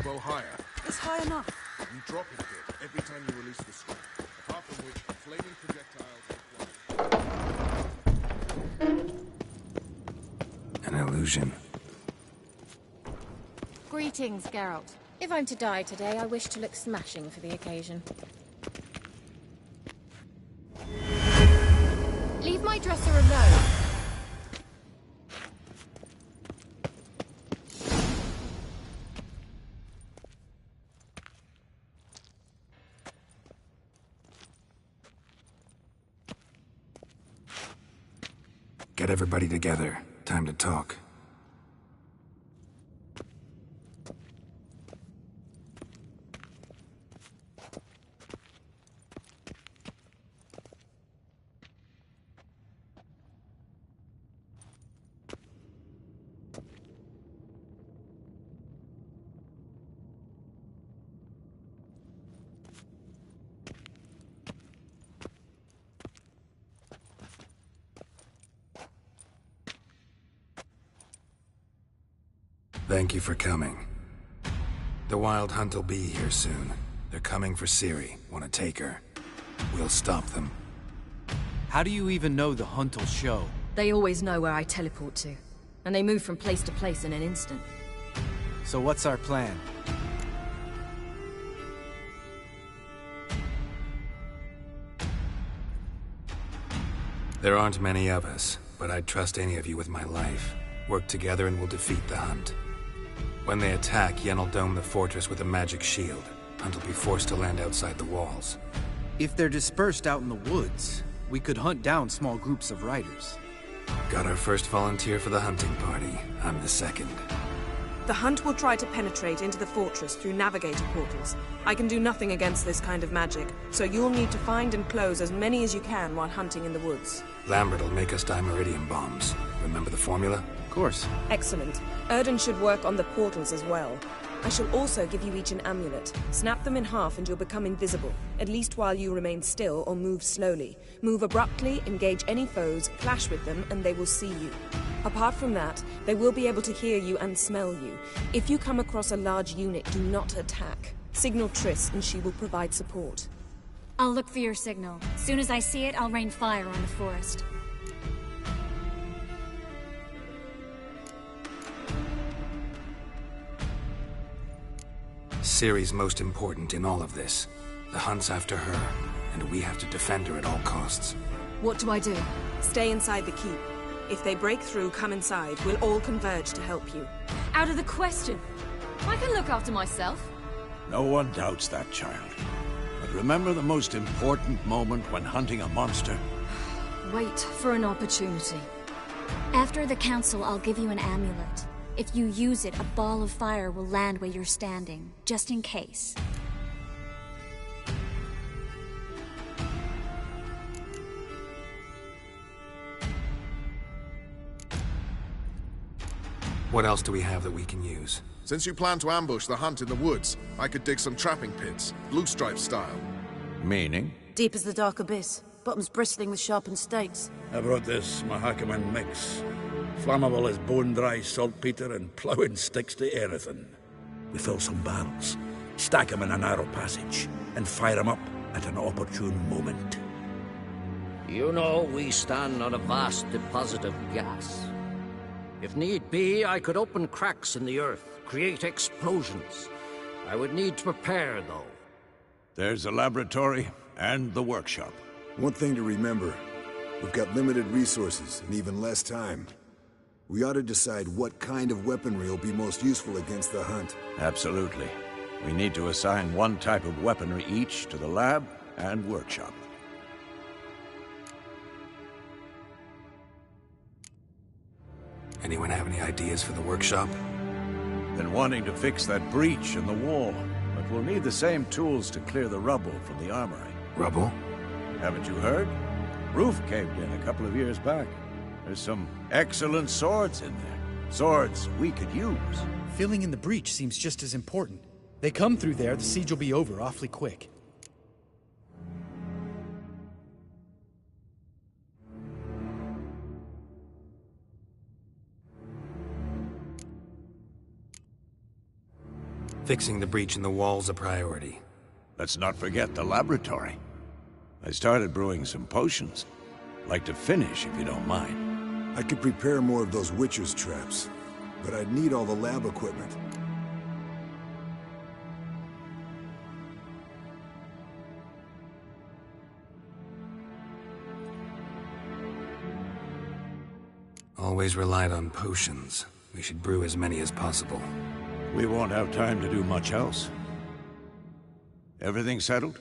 longbow higher.
It's high enough.
You drop it a bit every time you release the string, apart from which flaming projectiles...
An illusion.
Greetings, Geralt. If I'm to die today, I wish to look smashing for the occasion. Leave my dresser alone.
Get everybody together. Time to talk. Thank you for coming. The Wild Hunt will be here soon. They're coming for Ciri. Want to take her? We'll stop them.
How do you even know the Hunt will show?
They always know where I teleport to. And they move from place to place in an instant.
So what's our plan?
There aren't many of us, but I'd trust any of you with my life. Work together and we'll defeat the Hunt. When they attack, Yen will dome the fortress with a magic shield. Hunt will be forced to land outside the walls.
If they're dispersed out in the woods, we could hunt down small groups of riders.
Got our first volunteer for the hunting party. I'm the second.
The Hunt will try to penetrate into the fortress through navigator portals. I can do nothing against this kind of magic, so you'll need to find and close as many as you can while hunting in the woods.
Lambert will make us dimeridium bombs. Remember the formula?
Of course.
Excellent. Erden should work on the portals as well. I shall also give you each an amulet. Snap them in half and you'll become invisible, at least while you remain still or move slowly. Move abruptly, engage any foes, clash with them, and they will see you. Apart from that, they will be able to hear you and smell you. If you come across a large unit, do not attack. Signal Triss and she will provide support.
I'll look for your signal. Soon as I see it, I'll rain fire on the forest.
Ciri's most important in all of this. The Hunt's after her, and we have to defend her at all costs.
What do I do?
Stay inside the keep. If they break through, come inside. We'll all converge to help you.
Out of the question. I can look after myself.
No one doubts that, child. But remember the most important moment when hunting a monster?
Wait for an opportunity.
After the council, I'll give you an amulet. If you use it, a ball of fire will land where you're standing, just in case.
What else do we have that we can use?
Since you plan to ambush the Hunt in the woods, I could dig some trapping pits, blue stripe style.
Meaning?
Deep as the dark abyss, bottoms bristling with sharpened stakes.
I brought this Mahakaman mix. Flammable as bone-dry saltpeter and ploughing sticks to anything. We fill some barrels, stack them in a narrow passage, and fire them up at an opportune moment.
You know, we stand on a vast deposit of gas. If need be, I could open cracks in the earth, create explosions. I would need to prepare, though.
There's the laboratory and the workshop.
One thing to remember, we've got limited resources and even less time. We ought to decide what kind of weaponry will be most useful against the Hunt.
Absolutely. We need to assign one type of weaponry each to the lab and workshop.
Anyone have any ideas for the workshop?
Been wanting to fix that breach in the wall, but we'll need the same tools to clear the rubble from the armory.
Rubble?
Haven't you heard? Roof caved in a couple of years back. There's some excellent swords in there. Swords we could use.
Filling in the breach seems just as important. They come through there, the siege will be over awfully quick.
Fixing the breach in the wall's a priority.
Let's not forget the laboratory. I started brewing some potions. Like to finish, if you don't mind.
I could prepare more of those Witcher's traps, but I'd need all the lab equipment.
Always relied on potions. We should brew as many as possible.
We won't have time to do much else. Everything settled?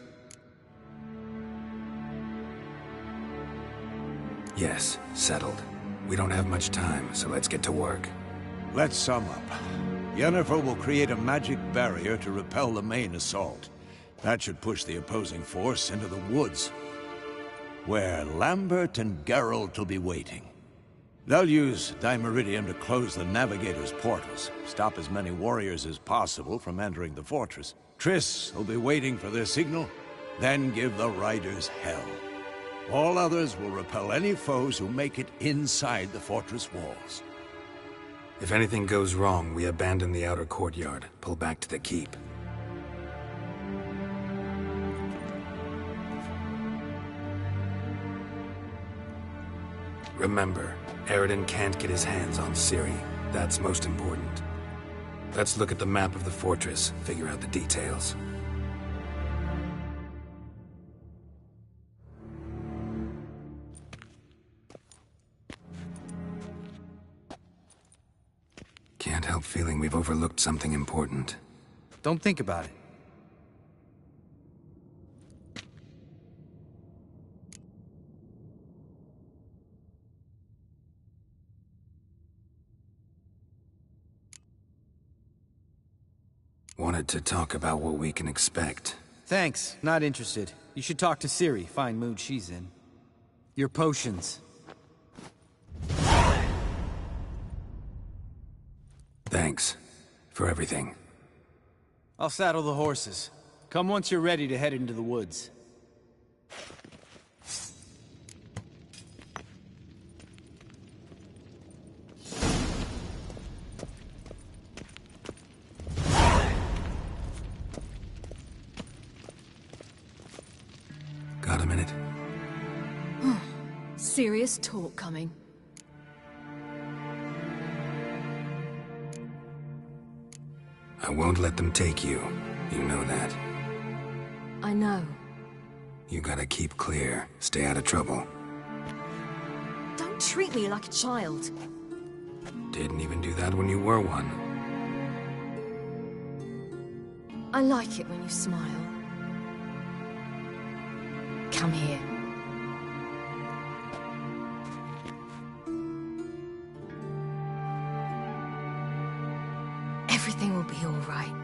Yes, settled. We don't have much time, so let's get to work.
Let's sum up. Yennefer will create a magic barrier to repel the main assault. That should push the opposing force into the woods, where Lambert and Geralt will be waiting. They'll use Dimeridium to close the Navigator's portals, stop as many warriors as possible from entering the fortress. Triss will be waiting for their signal, then give the riders hell. All others will repel any foes who make it inside the fortress walls.
If anything goes wrong, we abandon the outer courtyard, pull back to the keep. Remember, Eredin can't get his hands on Ciri. That's most important. Let's look at the map of the fortress, figure out the details. Can't help feeling we've overlooked something important.
Don't think about it.
Wanted to talk about what we can expect.
Thanks, not interested. You should talk to Ciri, fine mood she's in. Your potions.
Thanks for everything.
I'll saddle the horses. Come once you're ready to head into the woods.
Got a minute?
Serious talk coming.
I won't let them take you. You know that.
I know.
You gotta keep clear. Stay out of trouble.
Don't treat me like a child.
Didn't even do that when you were one.
I like it when you smile. Come here. Everything will be all right.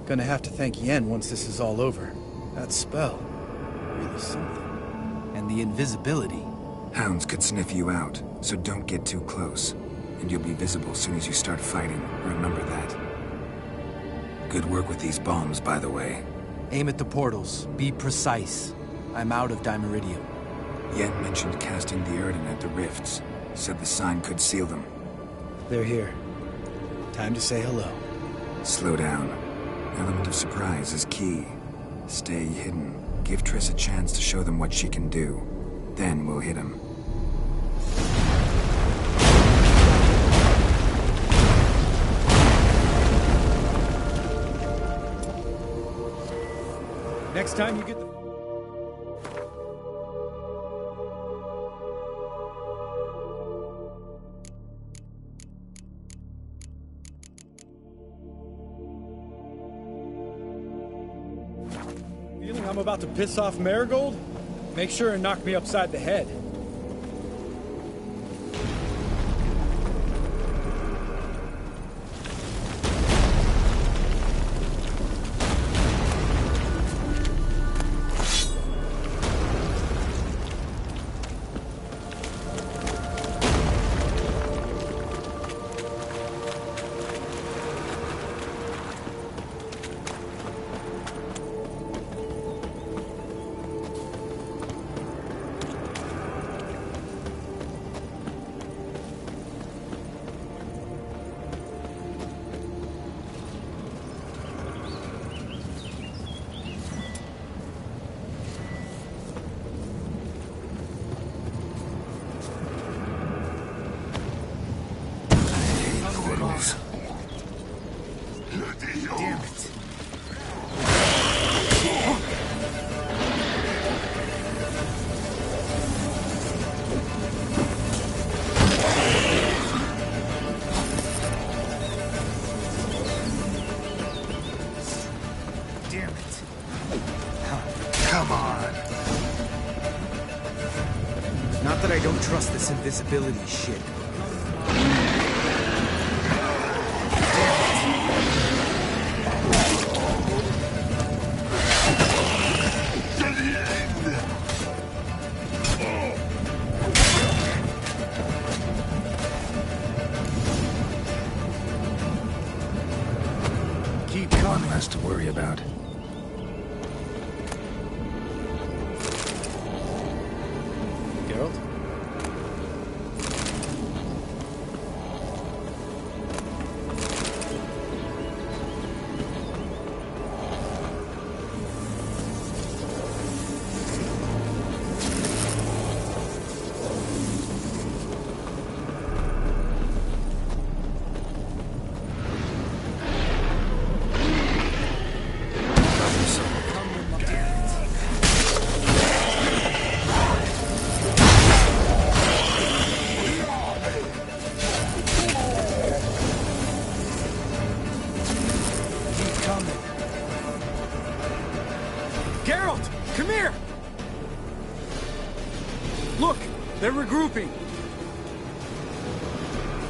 Gonna have to thank Yen once this is all over. That spell, really something. And the invisibility.
Hounds could sniff you out, so don't get too close. And you'll be visible soon as you start fighting. Remember that. Good work with these bombs, by the way.
Aim at the portals. Be precise. I'm out of Dimeridium.
Yen mentioned casting the Erden at the rifts. Said the sign could seal them.
They're here. Time to say hello.
Slow down. Element of surprise is key. Stay hidden. Give Triss a chance to show them what she can do. Then we'll hit him.
Next time you get the... Feeling I'm about to piss off Marigold? Make sure and knock me upside the head.
Damn it.
Damn it. Come on. Not that I don't trust this invisibility shit.
Keep coming. Less to worry about.
Geralt?
Geralt, come here! Look, they're regrouping.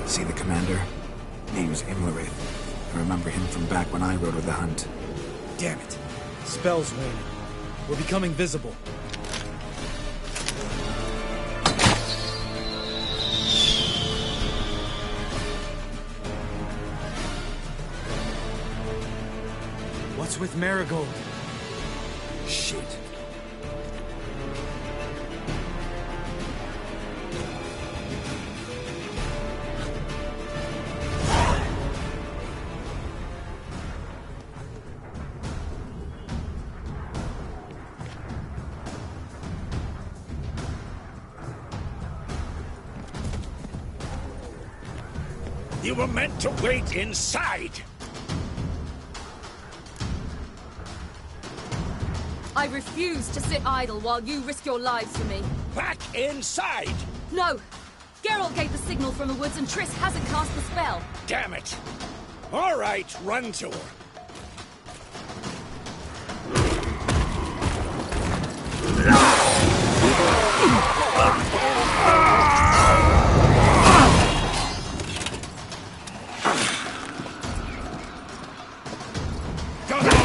See the commander? Name's Imlerith. I remember him from back when I rode with the hunt.
Damn it. Spell's waning. We're becoming visible.
What's with Marigold?
Shit.
You were meant to wait inside!
I refuse to sit idle while you risk your lives for me.
Back inside!
No! Geralt gave the signal from the woods and Triss hasn't cast the spell.
Damn it! All right, run to her. Go!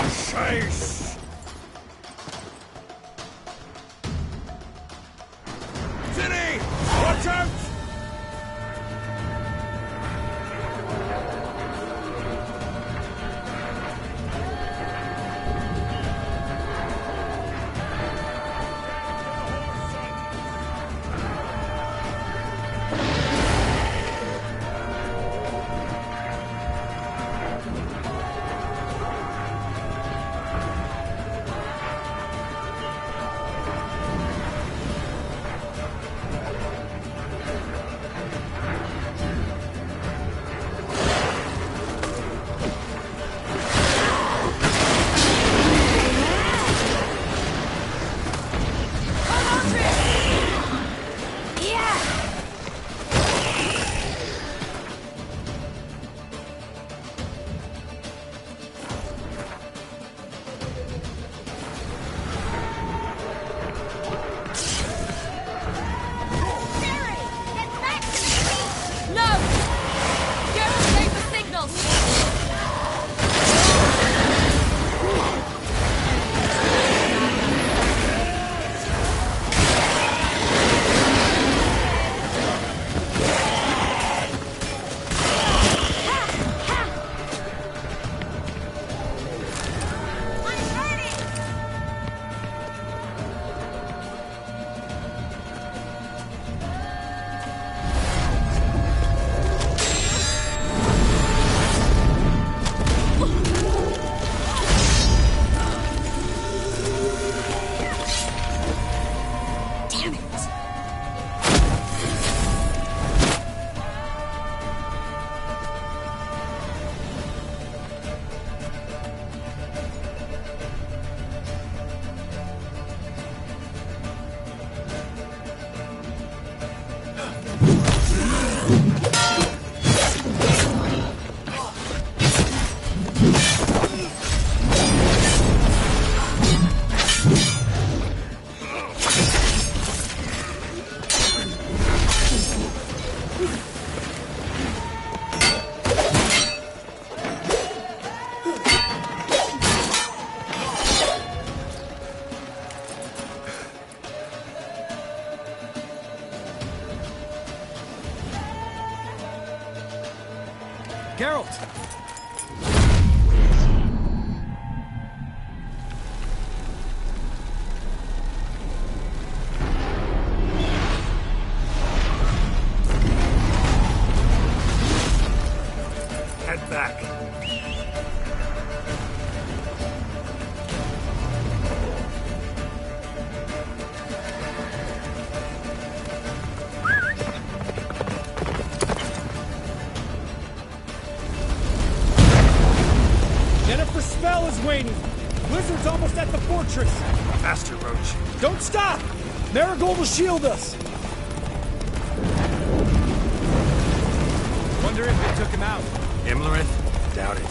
Geralt!
Head back.
Jennifer's spell is waning. Blizzard's almost at the fortress.
Faster, Roach.
Don't stop! Marigold will shield us. Wonder if they took him out.
Imlerith? Doubt it.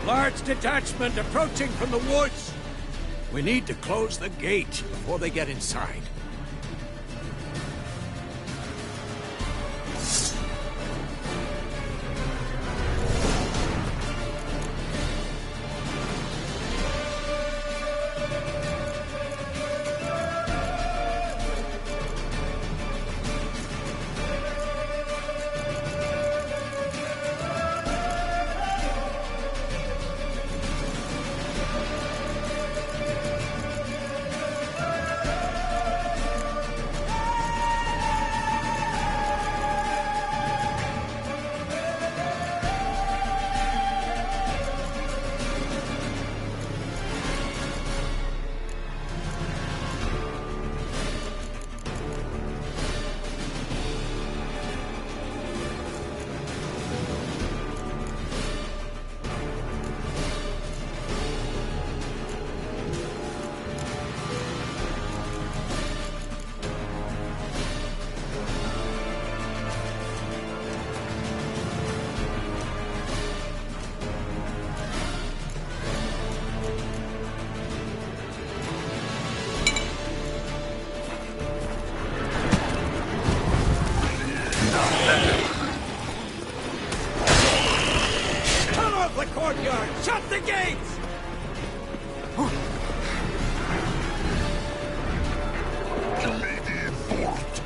Large detachment approaching from the woods. We need to close the gate before they get inside. Courtyard! Shut the gates!
Canadian fort.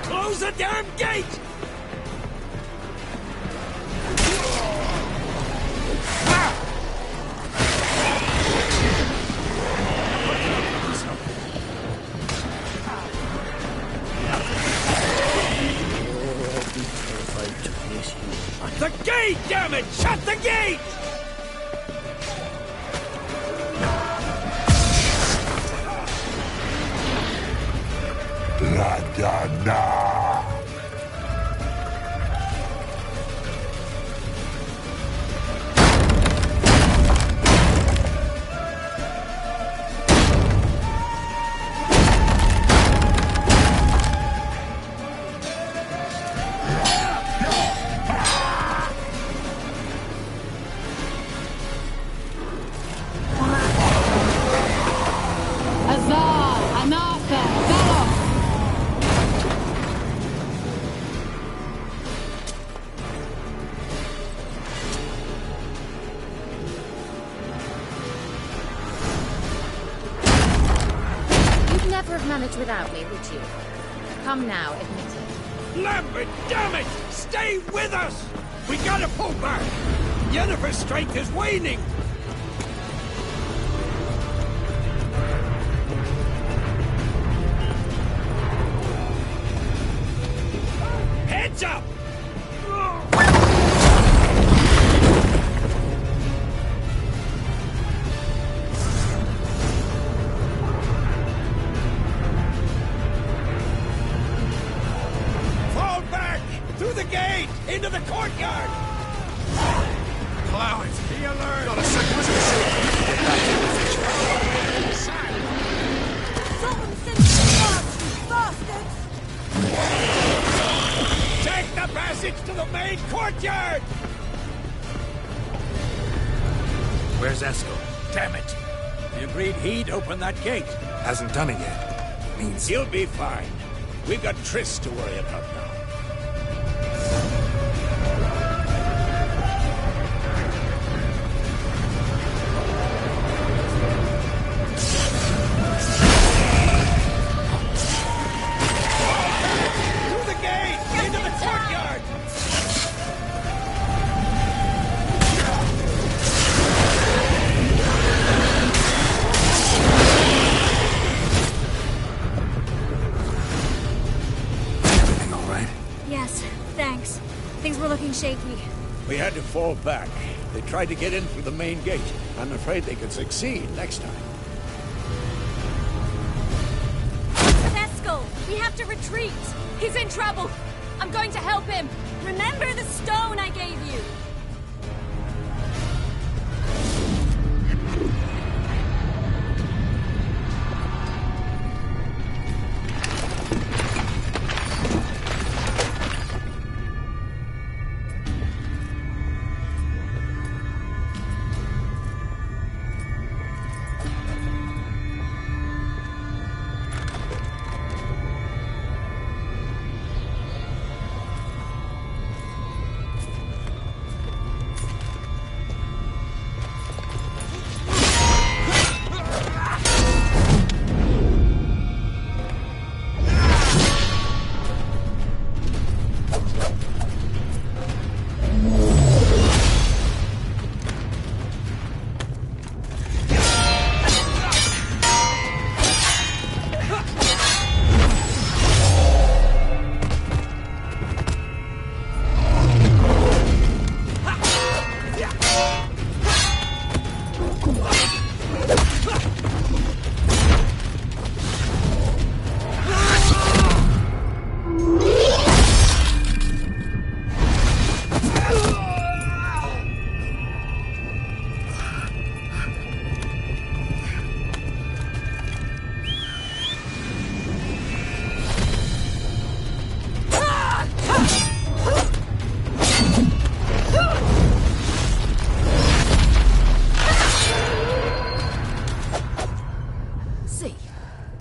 Close the damn gate! The gate, damn it! Shut the gate!
La da da.
Manage without me, would you? Come now, admit it.
Lambert, damn it! Stay with us! We gotta pull back! Yennefer's strength is waning! Heads up! Through the gate! Into the courtyard! Clouds, be alert!
Not a second to shoot! Get back to the position.
Someone send me bastards!
Take the passage to the main courtyard!
Where's Eskel?
Damn it! We agreed he'd open that gate.
Hasn't done it yet. Means
he'll be fine. We've got Triss to worry about now.
Things were looking shaky.
We had to fall back. They tried to get in through the main gate. I'm afraid they could succeed next time.
Theskel! We have to retreat! He's in trouble! I'm going to help him! Remember the stone I gave you!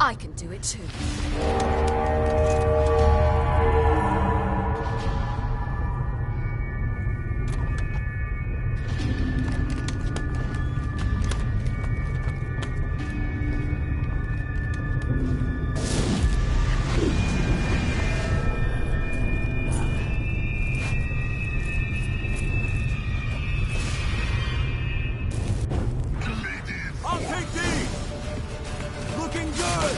I can do it too.
I'll take these! Looking good!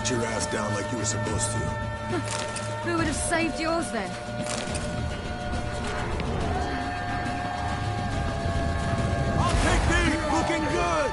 let your ass down like you were supposed to.
Who would have saved yours then?
I'll take these! Looking good!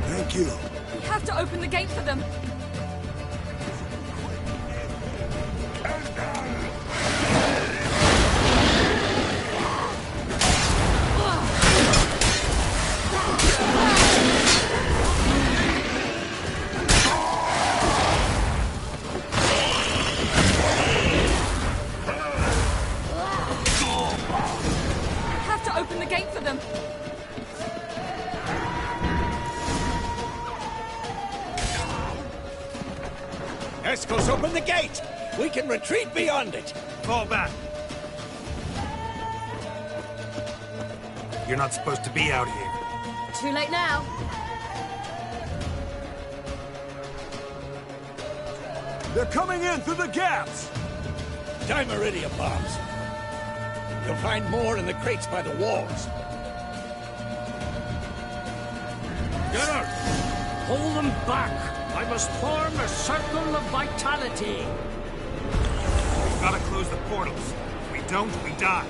Thank you.
We have to open the gate for them. Open the gate for them.
Escos, open the gate! We can retreat beyond it!
Fall back. You're not supposed to be out here.
Too late now.
They're coming in through the gaps!
Dimeridium bombs. You'll find more in the crates by the walls.
Geralt, hold them back. I must form a circle of vitality.
We've got to close the portals. If we don't, we die.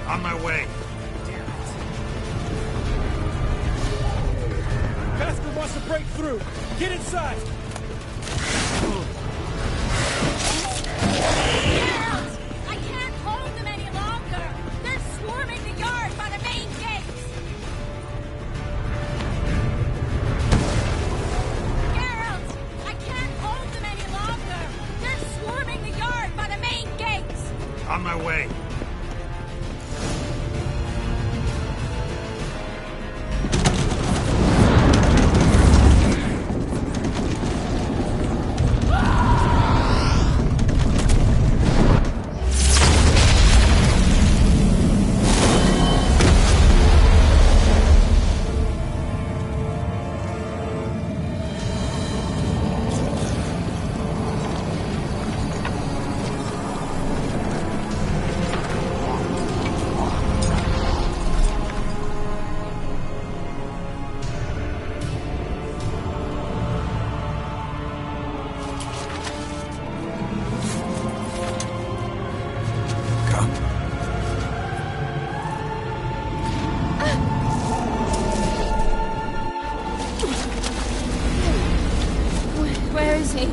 On my way.
Bastard wants to break through. Get inside.
Geralt! I can't hold them any longer. They're swarming the yard by the main gates. Geralt! I can't hold them any longer. They're swarming the yard by the main gates.
On my way.
Where is he?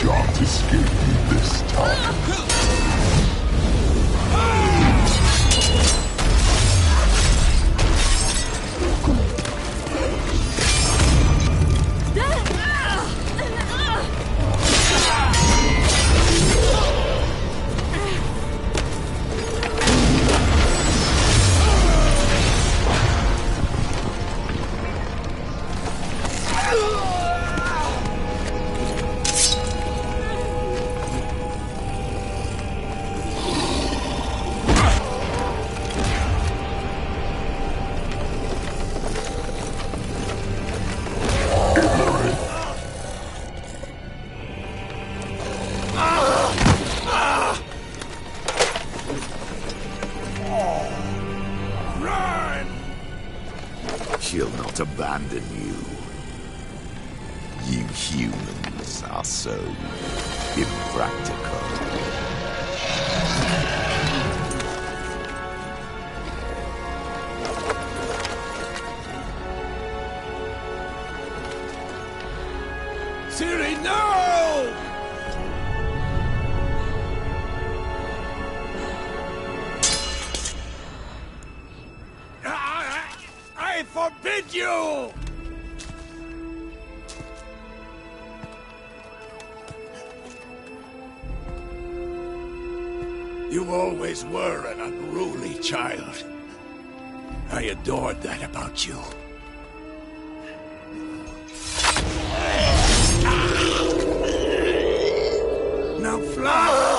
Shan't escape me this time.
She'll not abandon you. You humans are so impractical.
Ciri, no! I forbid you! You always were an unruly child. I adored that about you. Now fly!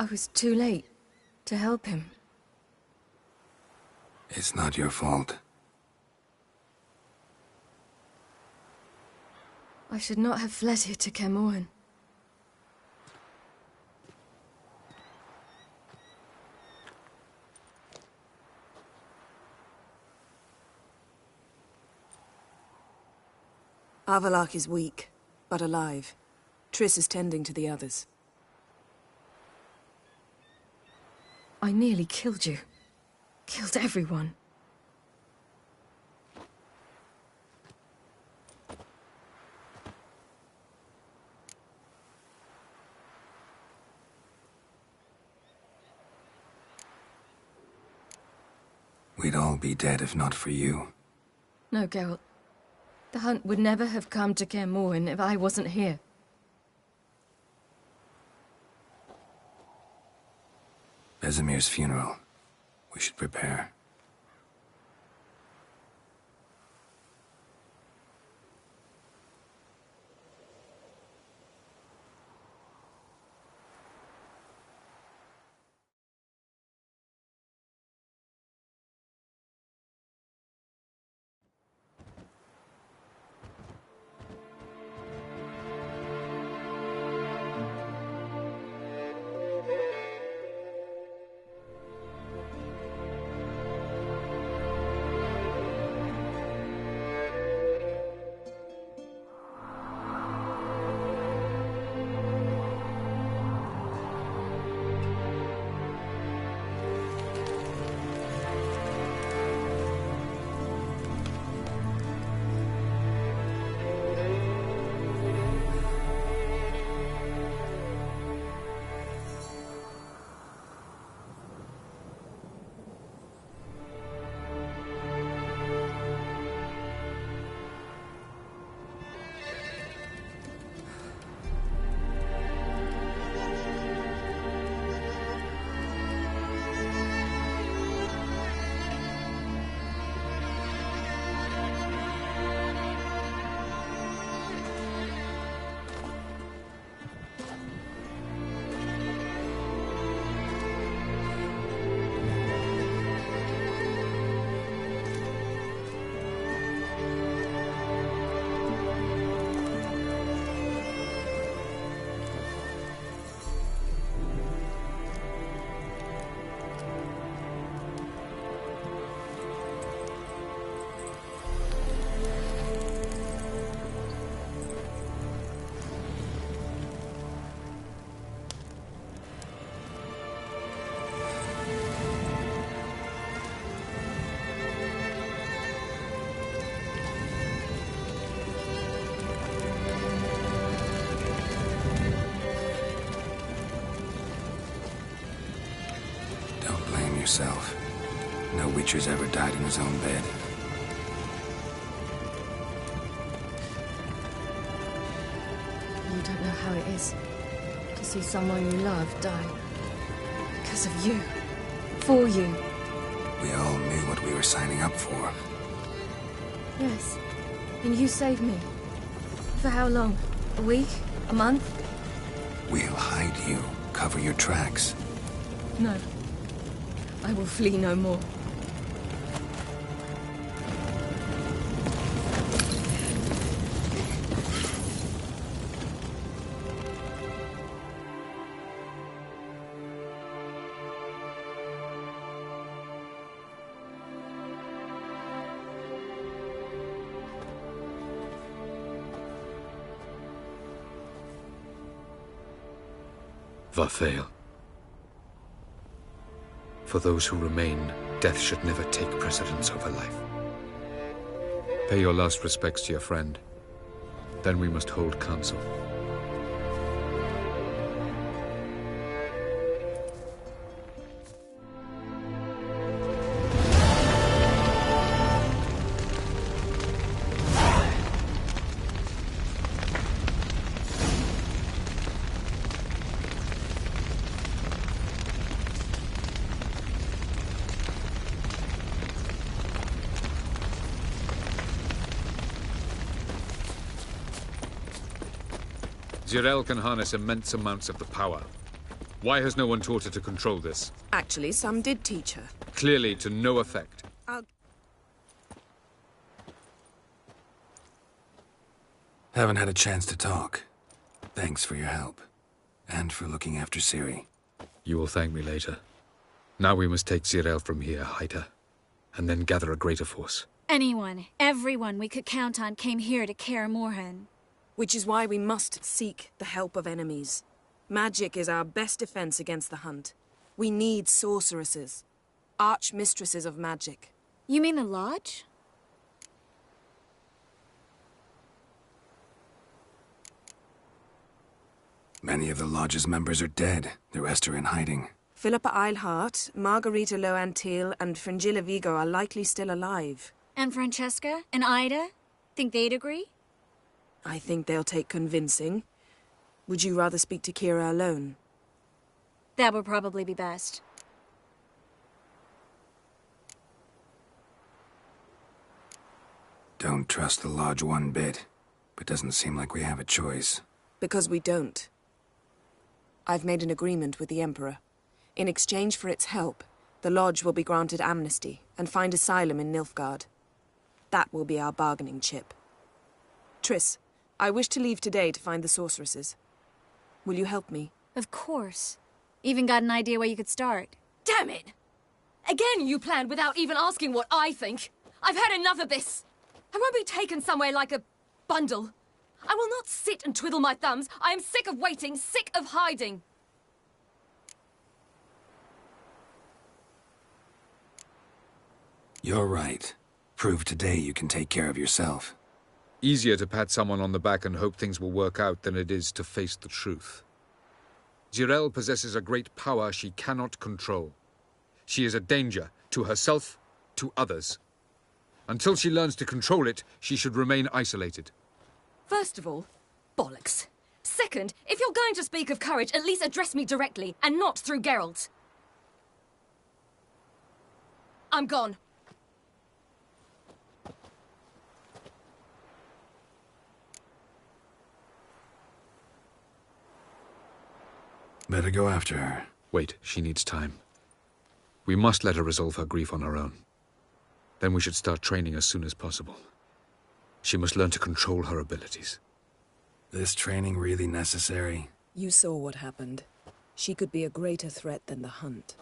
I was too late to help him.
It's not your fault.
I should not have fled here to Kermoren.
Avallac'h is weak, but alive. Triss is tending to the others.
I nearly killed you. Killed everyone.
We'd all be dead if not for you.
No, Geralt. The hunt would never have come to Kermoren if I wasn't here.
Vesemir's funeral. We should prepare. Yourself. No Witcher's ever died in his own bed.
You don't know how it is to see someone you love die. Because of you. For you.
We all knew what we were signing up for.
Yes. And you saved me. For how long? A week? A month?
We'll hide you. Cover your tracks.
No. I will flee no more.
Varthael. For those who remain, death should never take precedence over life. Pay your last respects to your friend. Then we must hold council. Zyrel can harness immense amounts of the power. Why has no one taught her to control this?
Actually, some did teach her.
Clearly to no effect.
Haven't had a chance to talk. Thanks for your help. And for looking after Ciri.
You will thank me later. Now we must take Zirael from here, hide her, and then gather a greater force.
Anyone, everyone we could count on came here to Kaer Morhen.
Which is why we must seek the help of enemies. Magic is our best defense against the Hunt. We need sorceresses. Archmistresses of magic.
You mean the Lodge?
Many of the Lodge's members are dead. The rest are in hiding.
Philippa Eilhart, Margarita Loantil, and Fringilla Vigo are likely still alive.
And Francesca? And Ida? Think they'd agree?
I think they'll take convincing. Would you rather speak to Kira alone?
That would probably be best.
Don't trust the Lodge one bit, but doesn't seem like we have a choice.
Because we don't. I've made an agreement with the Emperor. In exchange for its help, the Lodge will be granted amnesty and find asylum in Nilfgaard. That will be our bargaining chip. Triss, I wish to leave today to find the sorceresses. Will you help me?
Of course. Even got an idea where you could start.
Damn it! Again you planned without even asking what I think. I've had enough of this. I won't be taken somewhere like a bundle. I will not sit and twiddle my thumbs. I am sick of waiting, sick of hiding.
You're right. Prove today you can take care of yourself.
Easier to pat someone on the back and hope things will work out than it is to face the truth. Zirael possesses a great power she cannot control. She is a danger to herself, to others. Until she learns to control it, she should remain isolated.
First of all, bollocks. Second, if you're going to speak of courage, at least address me directly, and not through Geralt. I'm gone.
Better go after her.
Wait, she needs time. We must let her resolve her grief on her own. Then we should start training as soon as possible. She must learn to control her abilities.
This training really necessary?
You saw what happened. She could be a greater threat than the Hunt.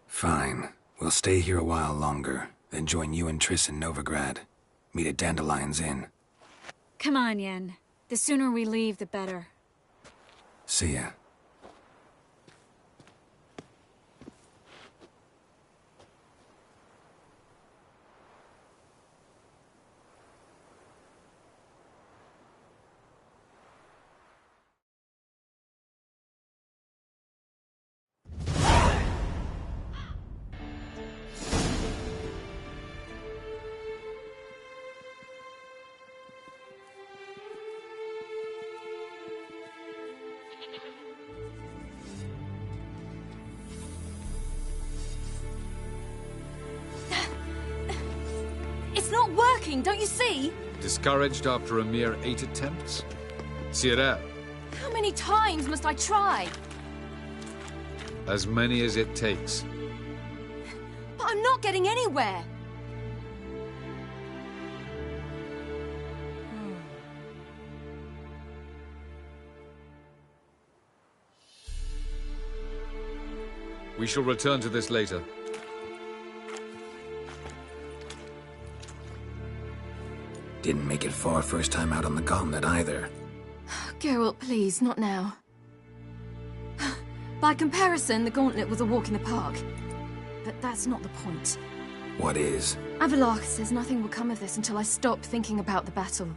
Fine. We'll stay here a while longer, then join you and Triss in Novigrad. Meet at Dandelion's Inn.
Come on, Yen. The sooner we leave, the better.
See ya.
Don't you see?
Discouraged after a mere 8 attempts? Zirael.
How many times must I try?
As many as it takes.
But I'm not getting anywhere.
We shall return to this later.
Didn't make it far first time out on the gauntlet either.
Geralt, please, not now. By comparison, the gauntlet was a walk in the park. But that's not the point.
What is?
Avallac'h says nothing will come of this until I stop thinking about the battle.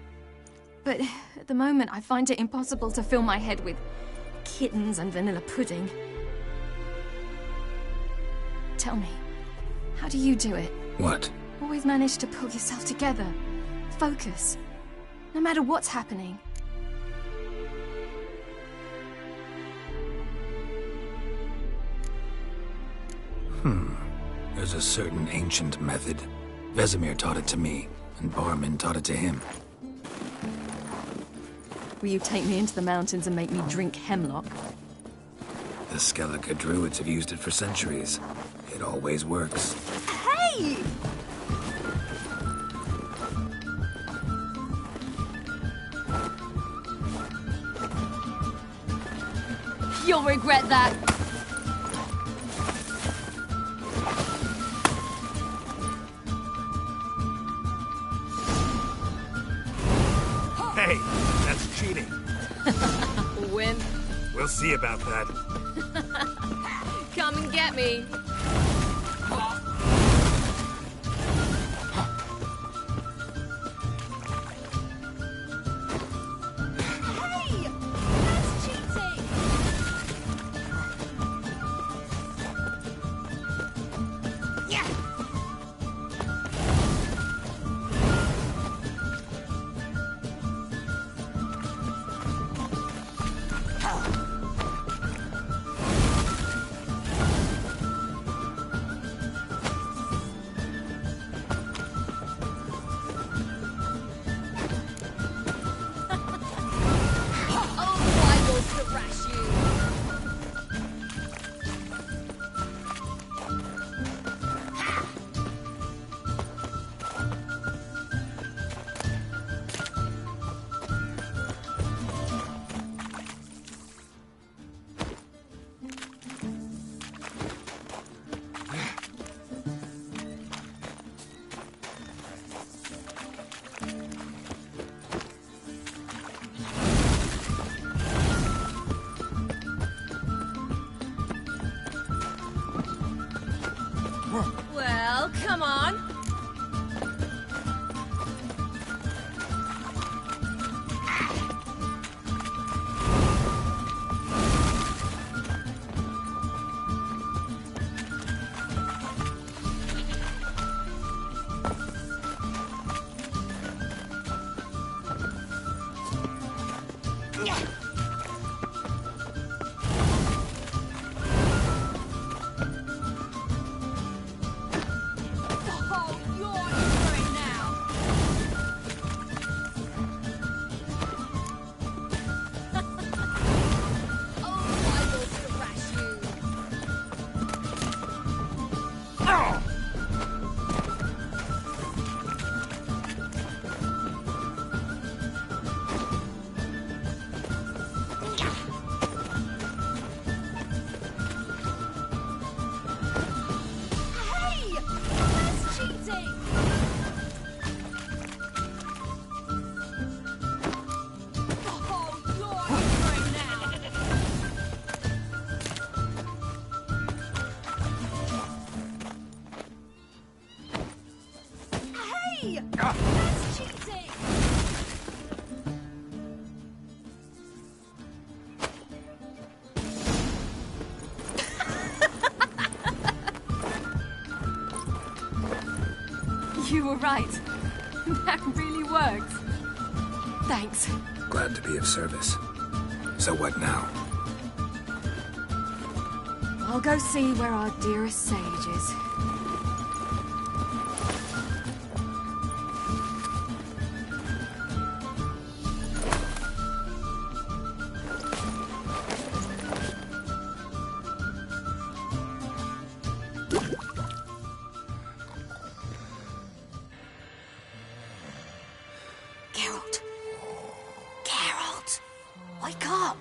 But at the moment, I find it impossible to fill my head with kittens and vanilla pudding. Tell me, how do you do it?
What?
Always manage to pull yourself together. Focus. No matter what's happening.
There's a certain ancient method. Vesemir taught it to me, and Barman taught it to him.
Will you take me into the mountains and make me drink hemlock?
The Skellige druids have used it for centuries. It always works.
Hey! You'll regret that.
Hey, that's cheating.
Win.
We'll see about that.
Come and get me.
Hey! That's cheating! Yeah!
Well, come on.
That's cheating!
You were right. That really worked. Thanks.
Glad to be of service. So what now?
I'll go see where our dearest sage is.
Geralt. Geralt. Wake up.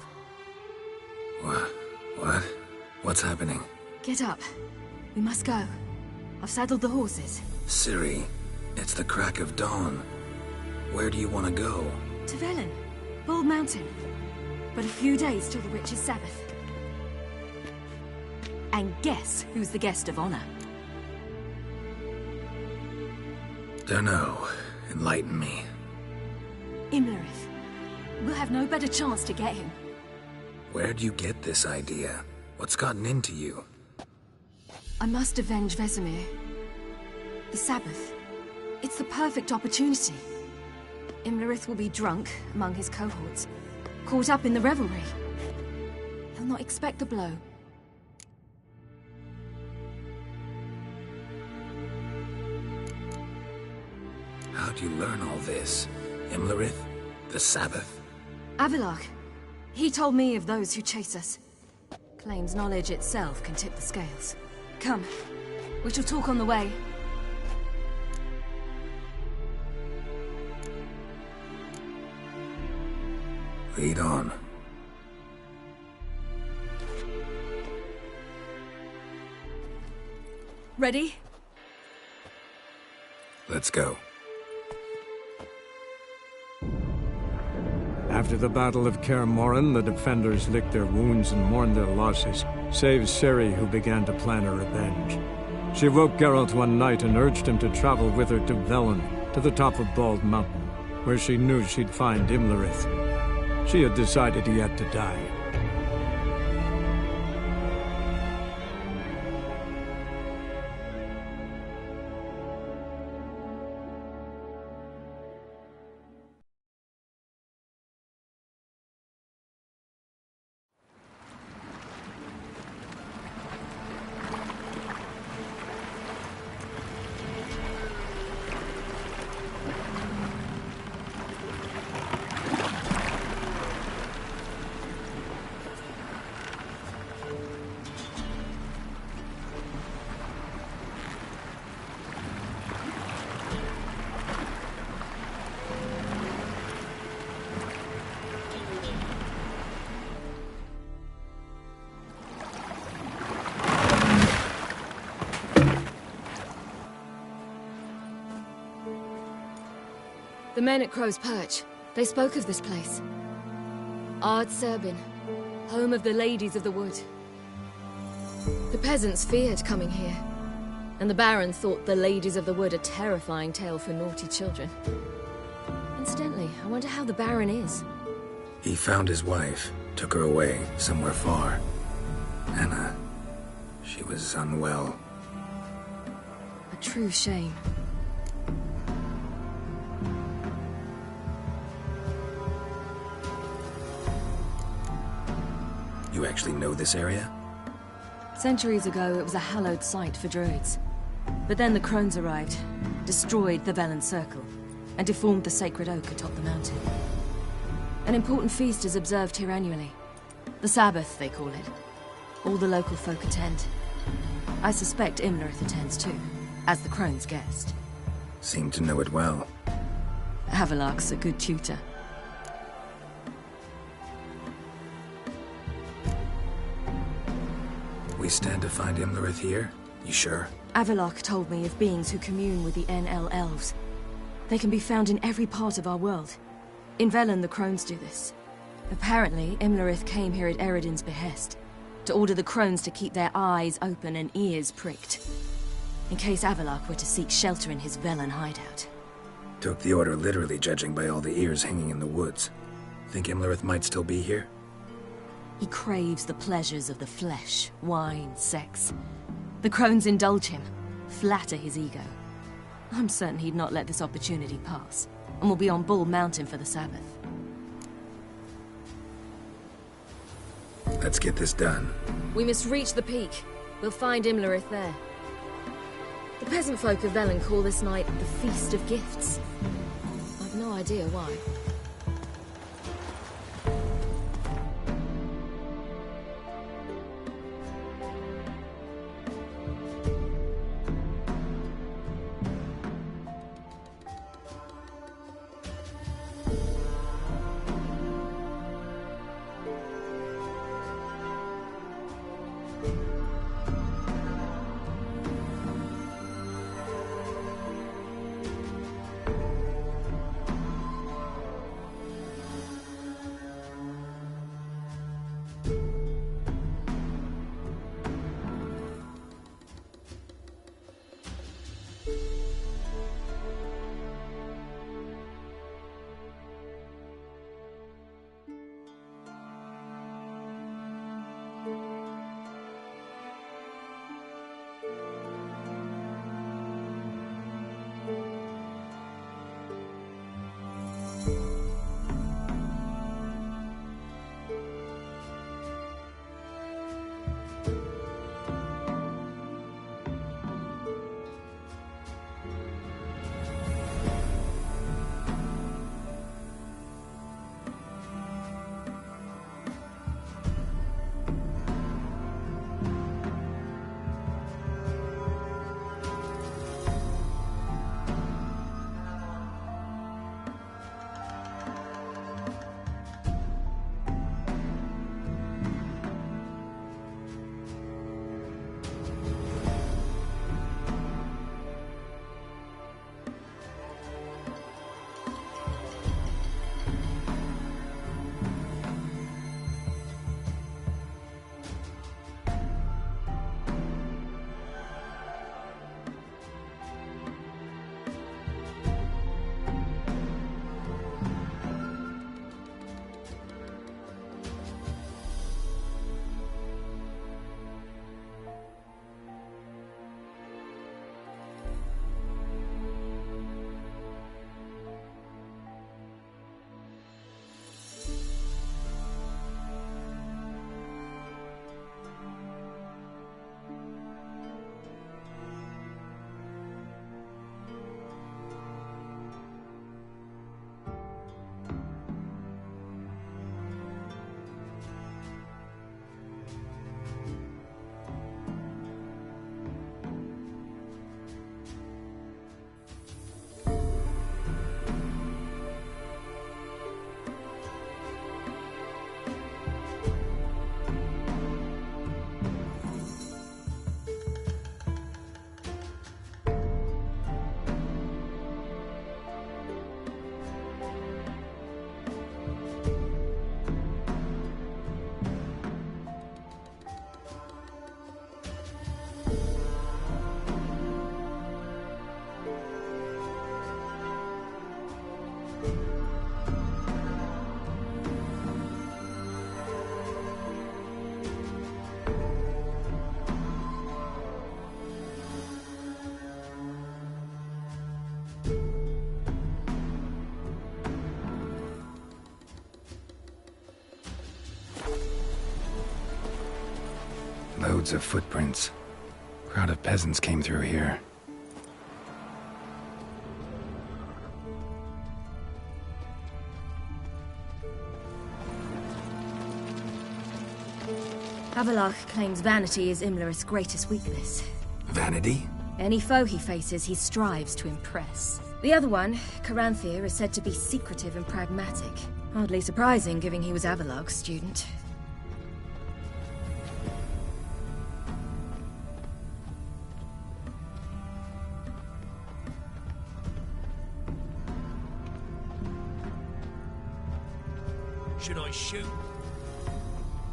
What? What's happening?
Get up. We must go. I've saddled the horses.
Ciri, it's the crack of dawn. Where do you want to go?
To Velen. Bald Mountain. But a few days till the Witch's Sabbath. And guess who's the guest of honor?
Dunno. Enlighten me.
Imlerith. We'll have no better chance to get him.
Where'd you get this idea? What's gotten into you?
I must avenge Vesemir. The Sabbath. It's the perfect opportunity. Imlerith will be drunk among his cohorts, caught up in the revelry. He'll not expect the blow.
How'd you learn all this? Imlerith? The Sabbath?
Avilark. He told me of those who chase us. Claims knowledge itself can tip the scales. Come. We shall talk on the way.
Lead on.
Ready?
Let's go.
After the Battle of Kaer Morhen, the defenders licked their wounds and mourned their losses, save Ciri, who began to plan her revenge. She woke Geralt one night and urged him to travel with her to Velen, to the top of Bald Mountain, where she knew she'd find Imlerith. She had decided he had to die.
The men at Crow's Perch, they spoke of this place. Ard Serbin, home of the Ladies of the Wood. The peasants feared coming here, and the Baron thought the Ladies of the Wood a terrifying tale for naughty children. Incidentally, I wonder how the Baron is.
He found his wife, took her away, somewhere far. Anna, she was unwell.
A true shame.
You actually know this area?
Centuries ago, it was a hallowed site for druids. But then the crones arrived, destroyed the Velen Circle, and deformed the sacred oak atop the mountain. An important feast is observed here annually. The Sabbath, they call it. All the local folk attend. I suspect Imlerith attends too, as the crone's guest.
Seem to know it well.
Havelark's a good tutor.
We stand to find Imlerith here? You sure?
Avalok told me of beings who commune with the NL elves. They can be found in every part of our world. In Velen, the crones do this. Apparently, Imlerith came here at Eredin's behest, to order the crones to keep their eyes open and ears pricked, in case Avalok were to seek shelter in his Velen hideout.
Took the order literally, judging by all the ears hanging in the woods. Think Imlerith might still be here?
He craves the pleasures of the flesh, wine, sex. The crones indulge him, flatter his ego. I'm certain he'd not let this opportunity pass, and will be on Bull Mountain for the Sabbath.
Let's get this done.
We must reach the peak. We'll find Imlerith there. The peasant folk of Velen call this night the Feast of Gifts. I've no idea why.
Loads of footprints. Crowd of peasants came through here.
Avalach claims vanity is Imlerith's greatest weakness.
Vanity?
Any foe he faces, he strives to impress. The other one, Caranthir, is said to be secretive and pragmatic. Hardly surprising, given he was Avalach's student.
Should I shoot?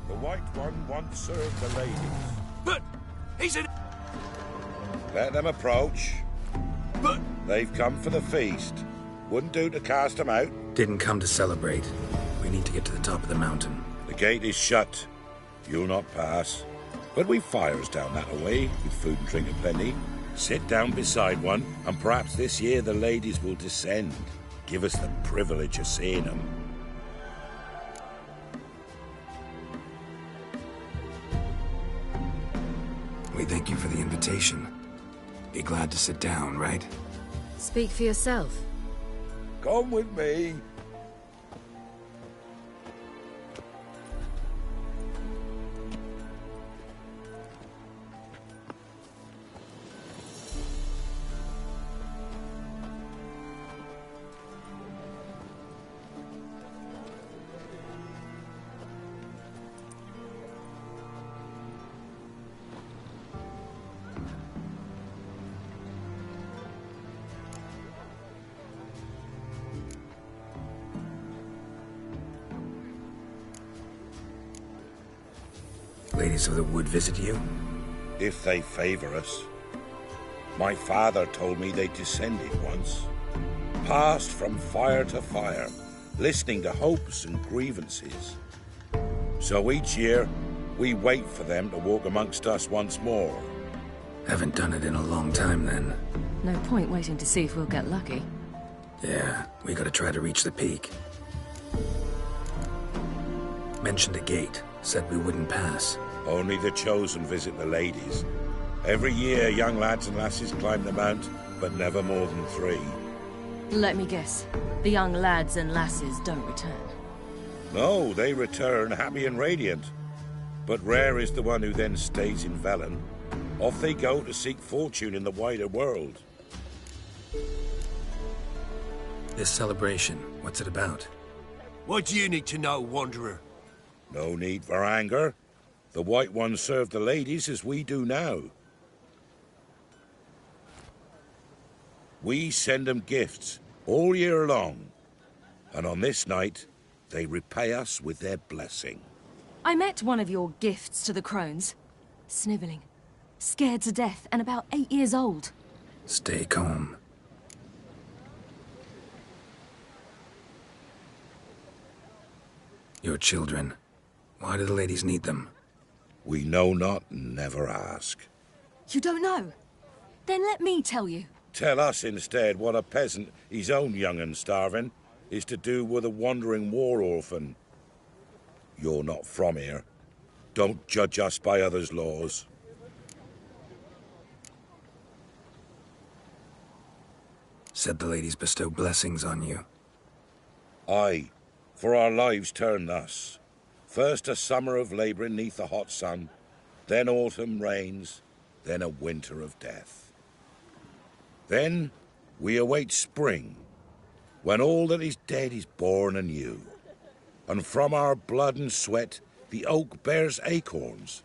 The White One once served the ladies.
But he's in.
Let them approach.
But
they've come for the feast. Wouldn't do to cast them out.
Didn't come to celebrate. We need to get to the top of the mountain.
The gate is shut. You'll not pass. But we've fires down that way, with food and drink aplenty. Sit down beside one, and perhaps this year the ladies will descend. Give us the privilege of seeing them.
We thank you for the invitation. Be glad to sit down, right?
Speak for yourself.
Come with me.
Ladies of the Wood visit you?
If they favor us. My father told me they descended once. Passed from fire to fire, listening to hopes and grievances. So each year, we wait for them to walk amongst us once more.
Haven't done it in a long time, then.
No point waiting to see if we'll get lucky.
Yeah, we gotta try to reach the peak. Mentioned a gate. Said we wouldn't pass.
Only the chosen visit the ladies. Every year, young lads and lasses climb the mount, but never more than 3.
Let me guess. The young lads and lasses don't return.
No, they return happy and radiant. But rare is the one who then stays in Velen. Off they go to seek fortune in the wider world.
This celebration, what's it about?
What do you need to know, Wanderer?
No need for anger. The White Ones serve the ladies as we do now. We send them gifts all year long. And on this night, they repay us with their blessing.
I met one of your gifts to the crones. Snivelling. Scared to death and about 8 years old.
Stay calm. Your children. Why do the ladies need them?
We know not and never ask.
You don't know? Then let me tell you.
Tell us instead what a peasant, his own young and starving, is to do with a wandering war orphan. You're not from here. Don't judge us by others' laws.
Said the ladies bestow blessings on you.
Aye, for our lives turn thus. First a summer of labouring neath the hot sun, then autumn rains, then a winter of death. Then we await spring, when all that is dead is born anew. And from our blood and sweat the oak bears acorns,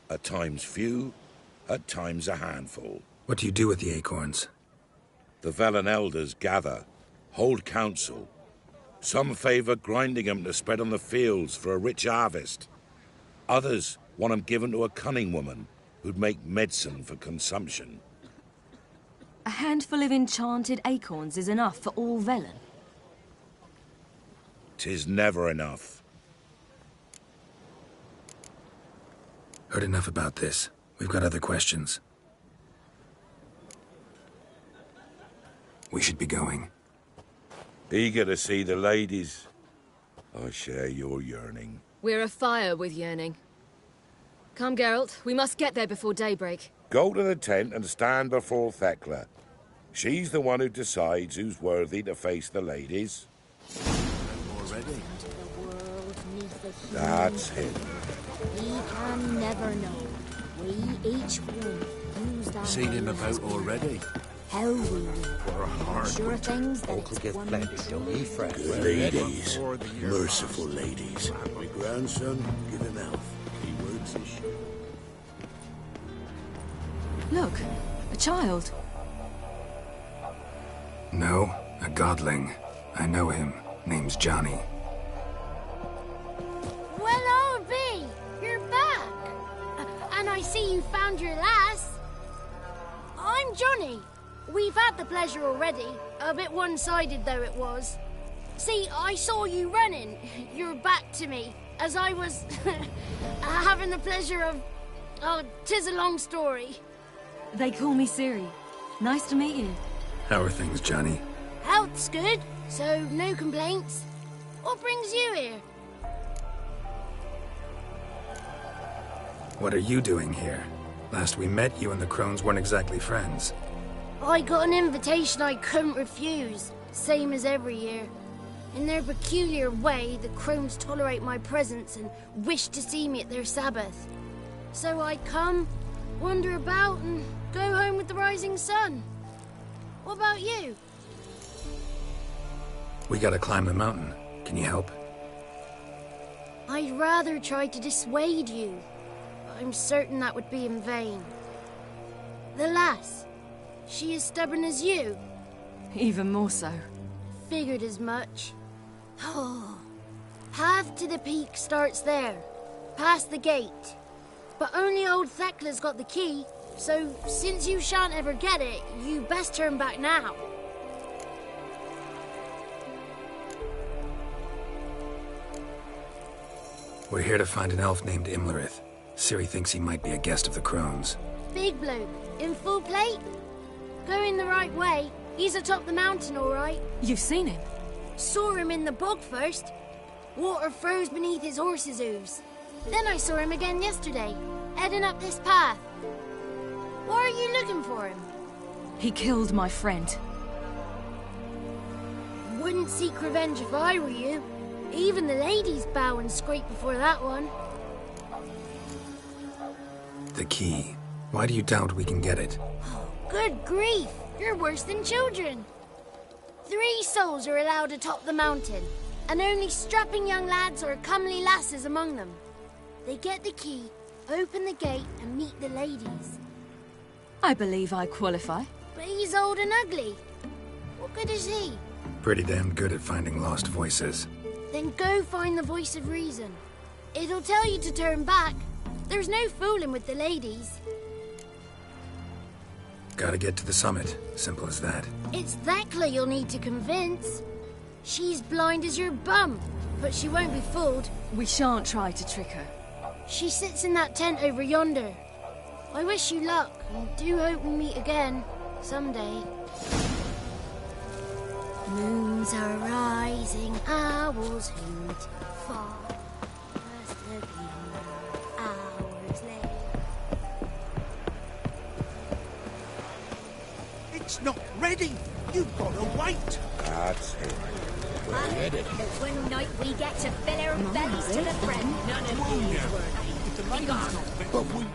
at times few, at times a handful.
What do you do with the acorns?
The Velen elders gather, hold council. Some favour grinding them to spread on the fields for a rich harvest. Others want them given to a cunning woman who'd make medicine for consumption.
A handful of enchanted acorns is enough for all Velen.
'Tis never enough.
Heard enough about this. We've got other questions. We should be going.
Eager to see the ladies. I share your yearning.
We're afire with yearning. Come, Geralt. We must get there before daybreak.
Go to the tent and stand before Thekla. She's the one who decides who's worthy to face the ladies.
Already?
That's him.
We can never know. We each one use that.
Seen him about already?
How will we?
For a hard
Sure things that
Uncle give plenty, don't he, Fred?
Good ladies. Merciful ladies. My grandson, give him health. Keywords issue.
Look, a child.
No, a godling. I know him. Name's Johnny.
Well, old B, you're back. And I see you found your lass. I'm Johnny. We've had the pleasure already. A bit one-sided, though it was. See, I saw you running. Your back to me. As I was having the pleasure of... Oh, 'tis a long story.
They call me Ciri. Nice to meet you.
How are things, Johnny?
Health's good, so no complaints. What brings you here?
What are you doing here? Last we met, you and the Crones weren't exactly friends.
I got an invitation I couldn't refuse, same as every year. In their peculiar way, the Crones tolerate my presence and wish to see me at their Sabbath. So I come, wander about, and go home with the rising sun. What about you?
We gotta climb the mountain. Can you help?
I'd rather try to dissuade you. I'm certain that would be in vain. The lass, she as stubborn as you?
Even more so.
Figured as much. Oh. Path to the peak starts there, past the gate. But only old Thekla's got the key, so since you shan't ever get it, you best turn back now.
We're here to find an elf named Imlerith. Ciri thinks he might be a guest of the Crones.
Big bloke, in full plate? Going the right way. He's atop the mountain, all right.
You've seen him?
Saw him in the bog first. Water froze beneath his horse's hooves. Then I saw him again yesterday, heading up this path. Why are you looking for him?
He killed my friend.
Wouldn't seek revenge if I were you. Even the ladies bow and scrape before that one.
The key. Why do you doubt we can get it?
Good grief! You're worse than children. 3 souls are allowed atop the mountain, and only strapping young lads or comely lasses among them. They get the key, open the gate, and meet the ladies.
I believe I qualify.
But he's old and ugly. What good is he?
Pretty damn good at finding lost voices.
Then go find the voice of reason. It'll tell you to turn back. There's no fooling with the ladies.
Gotta get to the summit. Simple as that.
It's Thekla you'll need to convince. She's blind as your bum, but she won't be fooled.
We shan't try to trick her.
She sits in that tent over yonder. I wish you luck, and do hope we meet again, someday. Moons are rising, owls hoot, far past the gleam, hours late.
It's not ready! You've got to wait!
That's him. We're headed.
The one night we get to fill our bellies to the brim. None of these were. Be gone.
But we...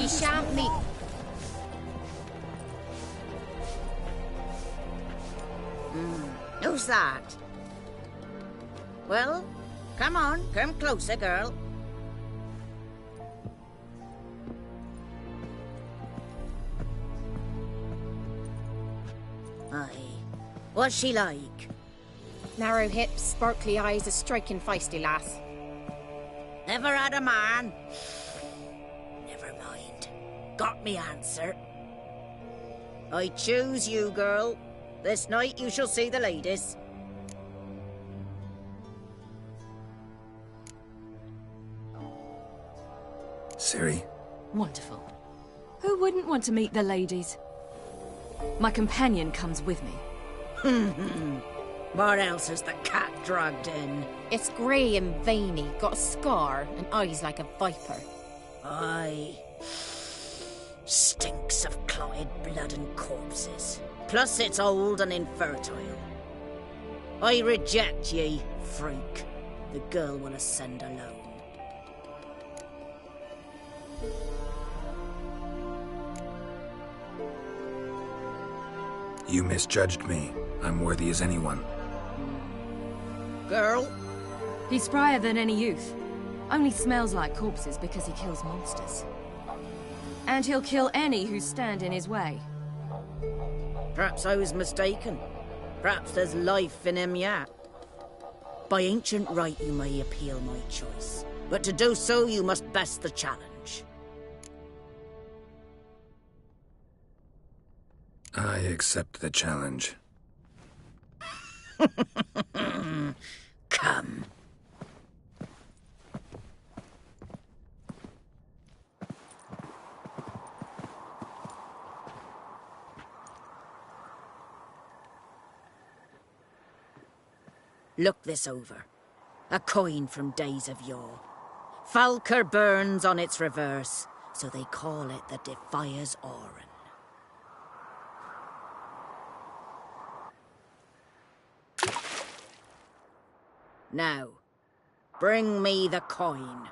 He shan't meet. Who's that? Well, come on, come closer, girl. Aye. What's she like?
Narrow hips, sparkly eyes, a striking feisty lass.
Never had a man. Never mind. Got me answer. I choose you, girl. This night you shall see the ladies.
Ciri?
Wonderful. Who wouldn't want to meet the ladies? My companion comes with me.
What else has the cat dragged in?
It's grey and veiny, got a scar, and eyes like a viper.
Aye. Stinks of clotted blood and corpses. Plus it's old and infertile. I reject ye, freak. The girl will ascend alone.
You misjudged me. I'm worthy as anyone.
Girl?
He's sprier than any youth. Only smells like corpses because he kills monsters. And he'll kill any who stand in his way.
Perhaps I was mistaken. Perhaps there's life in him yet. By ancient right you may appeal my choice. But to do so you must best the challenge.
I accept the challenge.
Come. Look this over. A coin from days of yore. Falker burns on its reverse, so they call it the Defier's Oran. Now, bring me the coin.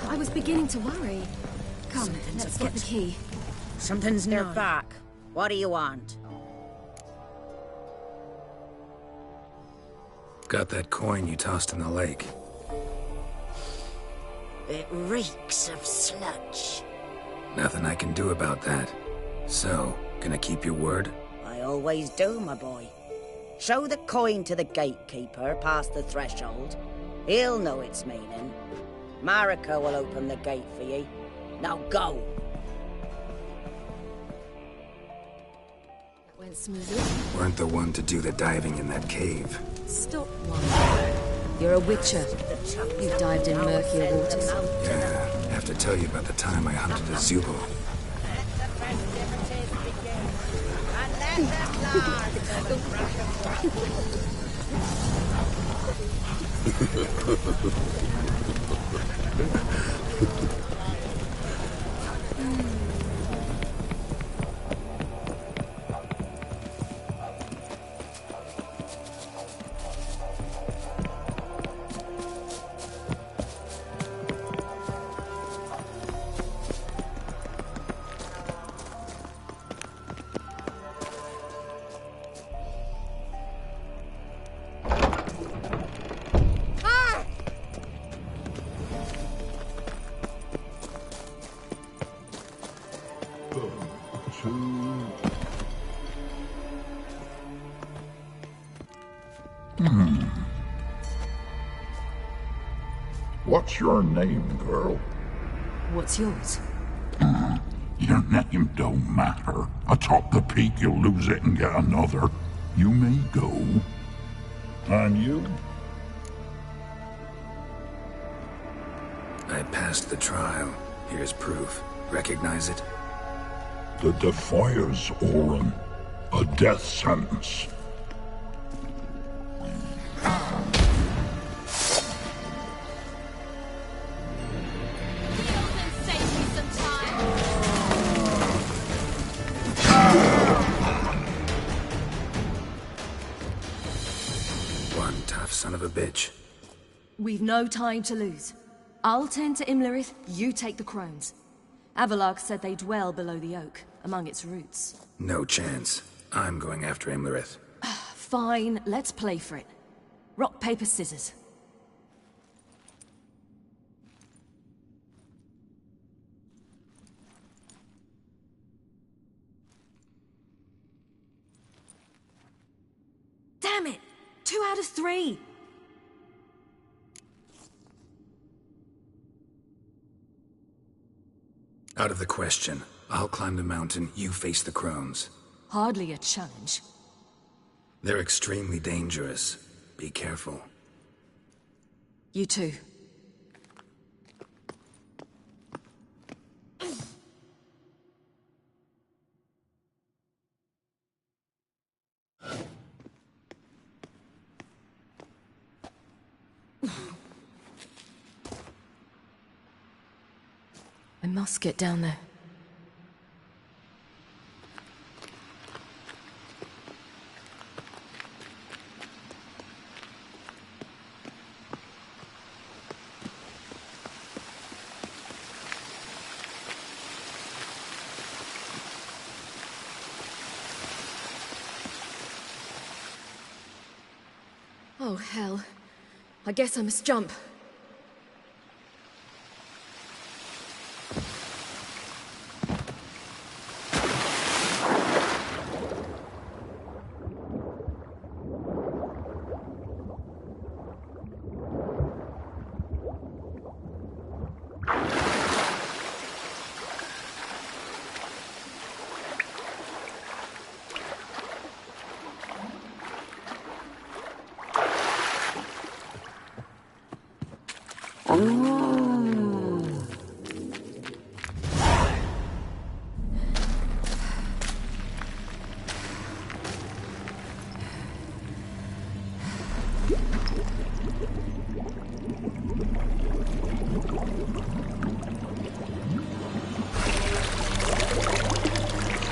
I was beginning to worry. Come, let's get the key.
Something's near back. What do you want?
Got that coin you tossed in the lake.
It reeks of sludge.
Nothing I can do about that. So, gonna keep your word?
I always do, my boy. Show the coin to the gatekeeper past the threshold. He'll know its meaning. Marika will open the gate for ye. Now go!
That went smoothly.
Weren't the one to do the diving in that cave.
Stop wondering. You're a witcher. You've dived in murkier waters.
Yeah, I have to tell you about the time I hunted a Zubul.
What's your name, girl?
What's yours?
Your name don't matter. Atop the peak, you'll lose it and get another. You may go. And you?
I passed the trial. Here's proof. Recognize it?
The Defier's Orin. A death sentence.
One tough son of a bitch.
We've no time to lose. I'll tend to Imlerith, you take the crones. Avalok said they dwell below the oak, among its roots.
No chance. I'm going after Imlerith.
Fine, let's play for it. Rock, paper, scissors. Damn it! 2 out of 3!
Out of the question. I'll climb the mountain, you face the crones.
Hardly a challenge.
They're extremely dangerous. Be careful.
You too. I must get down there. Oh, hell. I guess I must jump.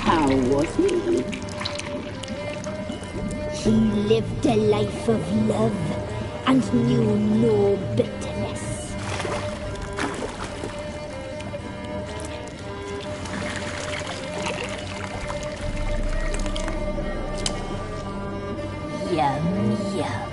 How was he? He lived a life of love and knew no bitterness. Yum, yum.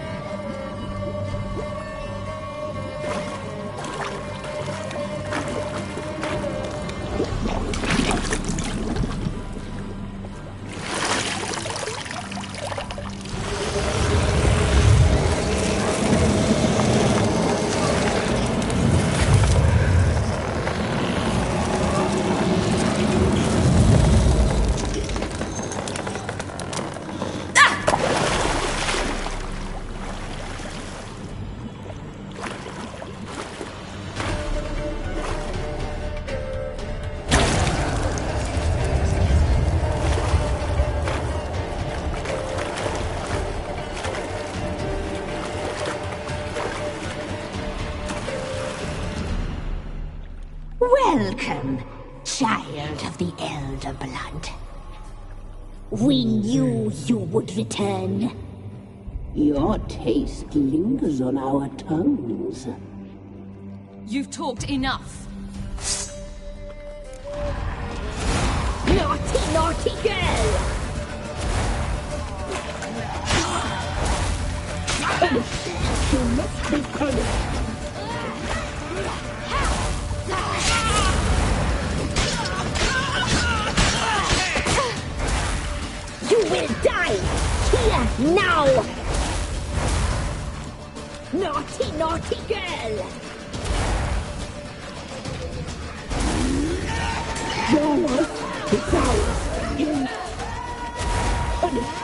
child of the Elder Blood. We knew you would return.
Your taste lingers on our tongues.
You've talked enough.
Naughty, naughty girl!
She must be punished.
You will die! Here, now! Naughty, naughty girl!
Your life is ours. You punished.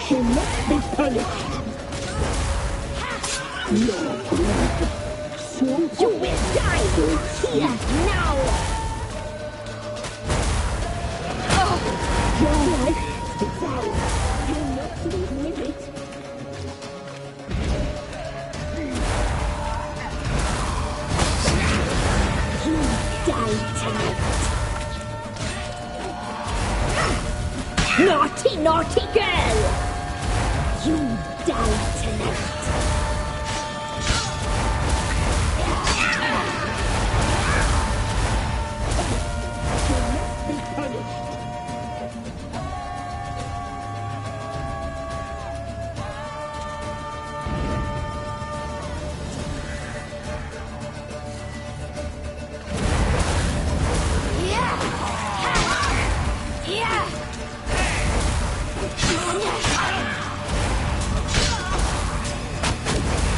She must be punished. Your blood. So
you will die! Here, now!
Your life is ours. You must live with it.
You die tonight! Naughty, naughty girl! You die tonight!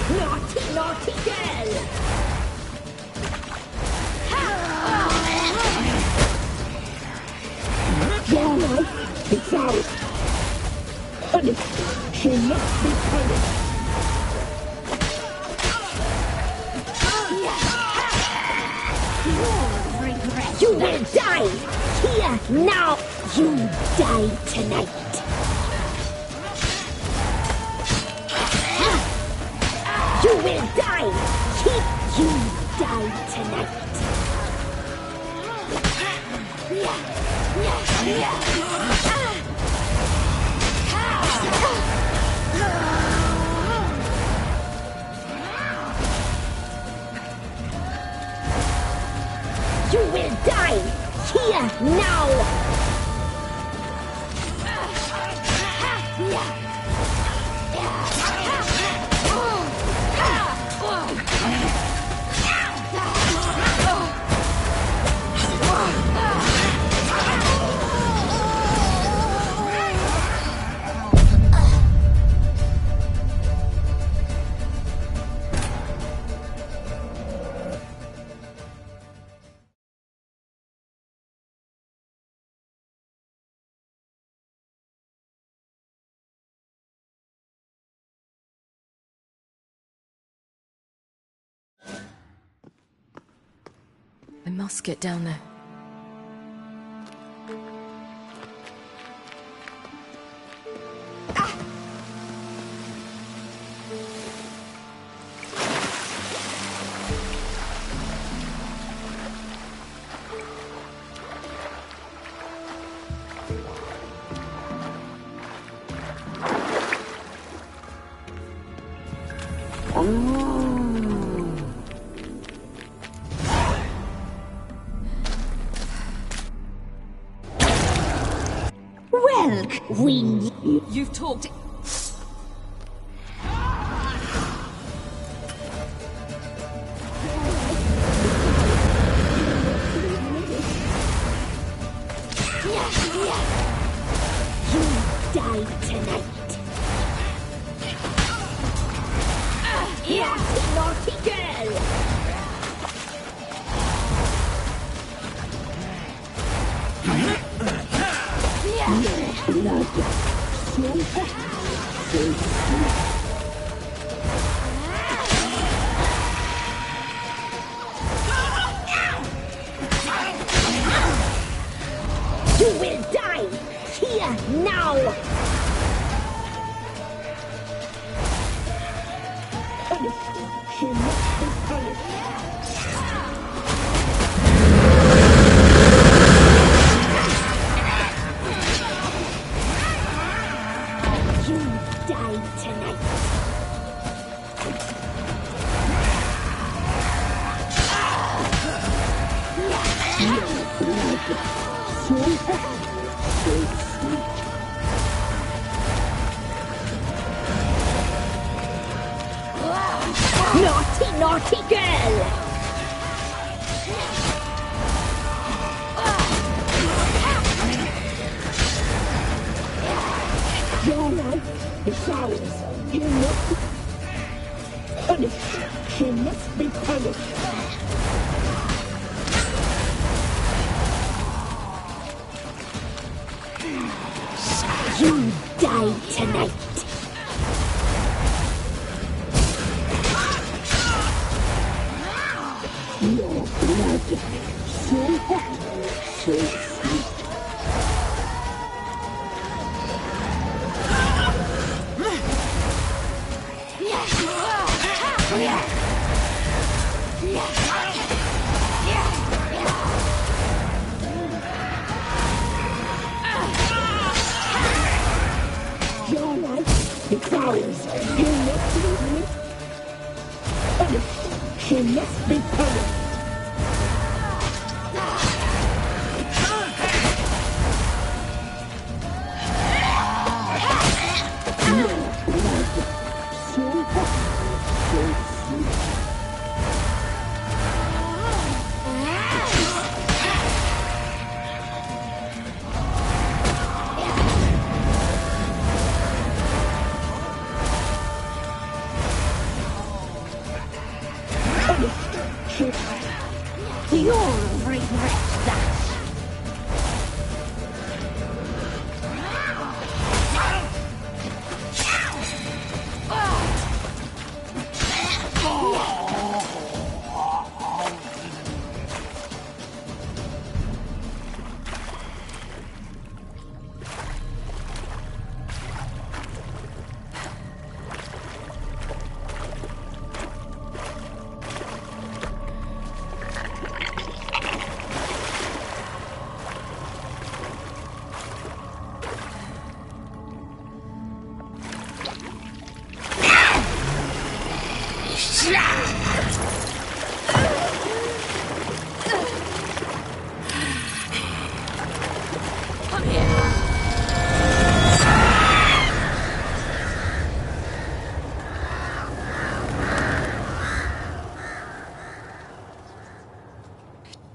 Naughty, naughty girl!
Your life is ours. Punished. She must be punished.
You will die! Here, now! You die tonight! You will die! You die tonight! You will die! Here, now!
I must get down there.
Well,
You've talked...
You die tonight! Naughty, naughty girl!
Blood. So hot. So sweet.
You will die! Here, now!
Punished. She must be punished.
Naughty, naughty girl! Your life is ours. You must punished. She must be punished. You die tonight. Your blood, so hot, so sweet. Your life is ours. You must be punished. She must be punished. You'll regret that.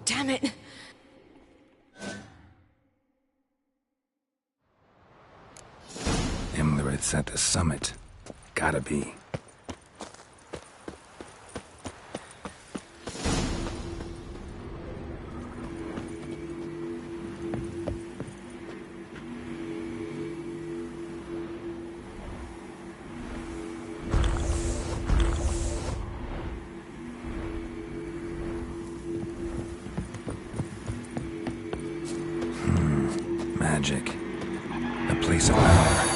Damn it!
Imlerith's at the summit. Gotta be. Magic. A place of power.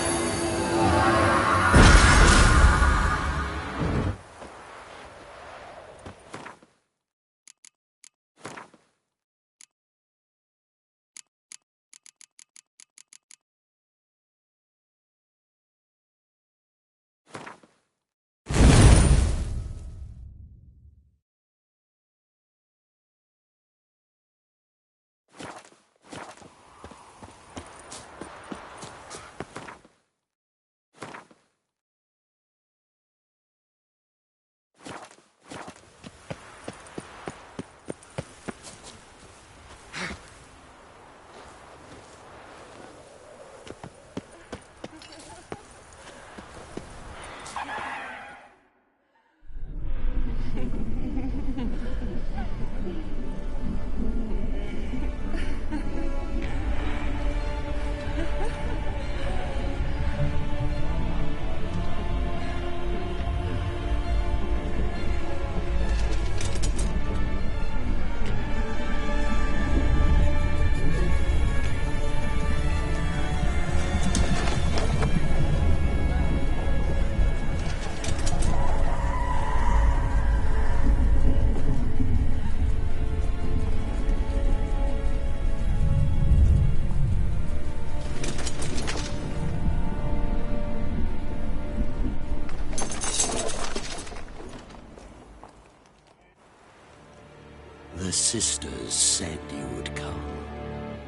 The sisters said you would come.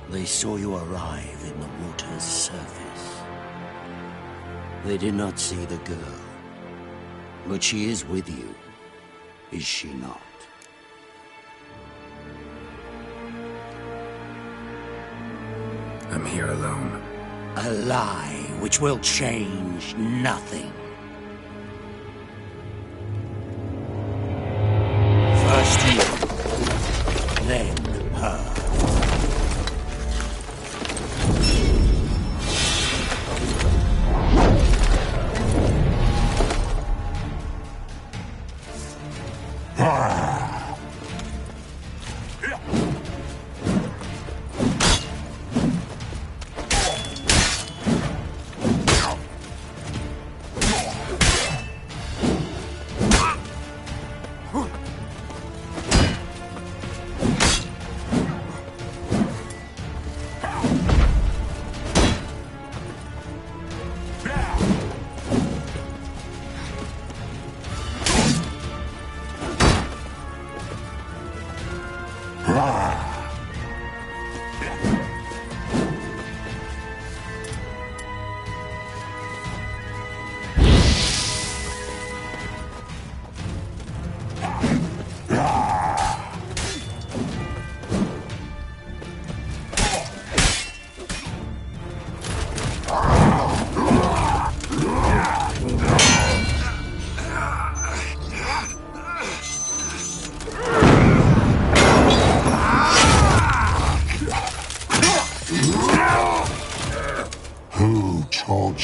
They saw you arrive in the water's surface. They did not see the girl. But she is with you, is she not?
I'm here alone.
A lie which will change nothing. First you, then her.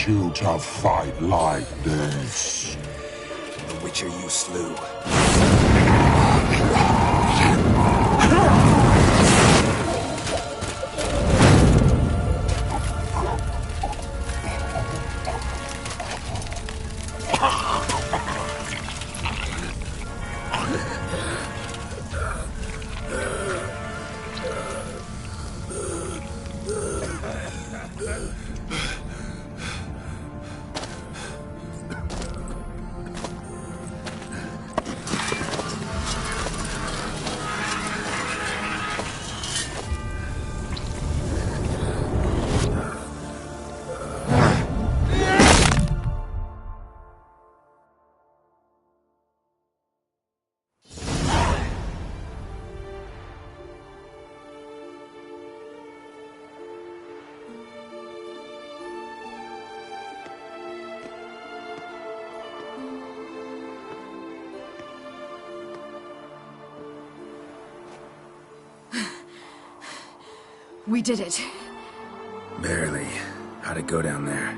You to fight like this?
The Witcher you slew.
We did it.
Barely. How'd it go down there?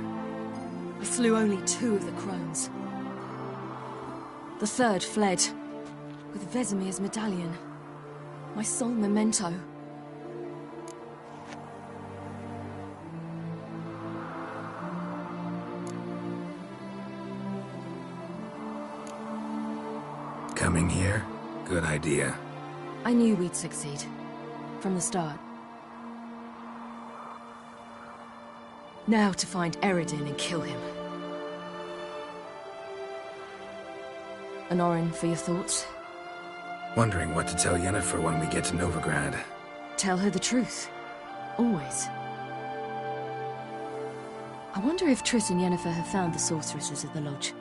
We slew only 2 of the crones. The third fled, with Vesemir's medallion. My sole memento.
Coming here? Good idea.
I knew we'd succeed. From the start. Now to find Eredin and kill him. Anorin, for your thoughts?
Wondering what to tell Yennefer when we get to Novigrad.
Tell her the truth. Always. I wonder if Triss and Yennefer have found the sorceresses of the Lodge.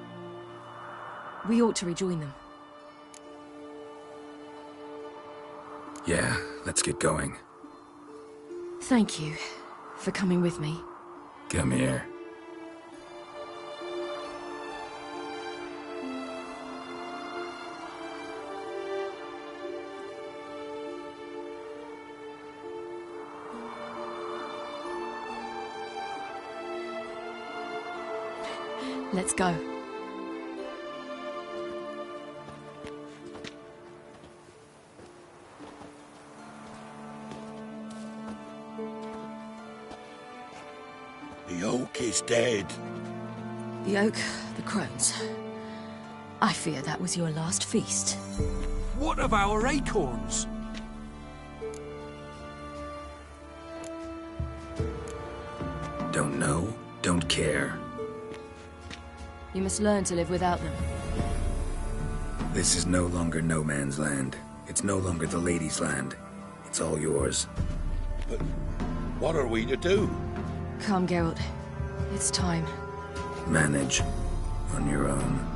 We ought to rejoin them.
Yeah, let's get going.
Thank you for coming with me.
Come here.
Let's go.
The oak is dead.
The oak, the crones. I fear that was your last feast.
What of our acorns?
Don't know, don't care.
You must learn to live without them.
This is no longer no man's land. It's no longer the lady's land. It's all yours.
What are we to do?
Come, Geralt. It's time.
Manage on your own.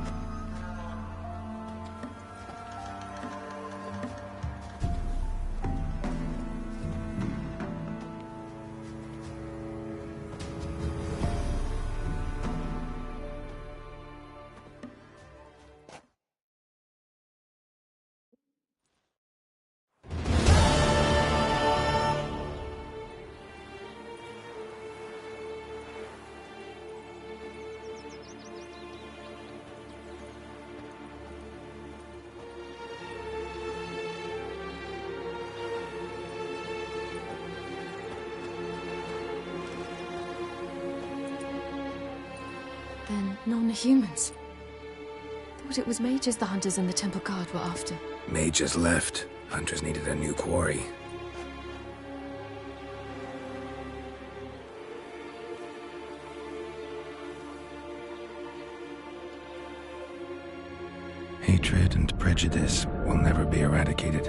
Then non-humans. Thought it was mages the hunters and the temple guard were after.
Mages left. Hunters needed a new quarry. Hatred and prejudice will never be eradicated,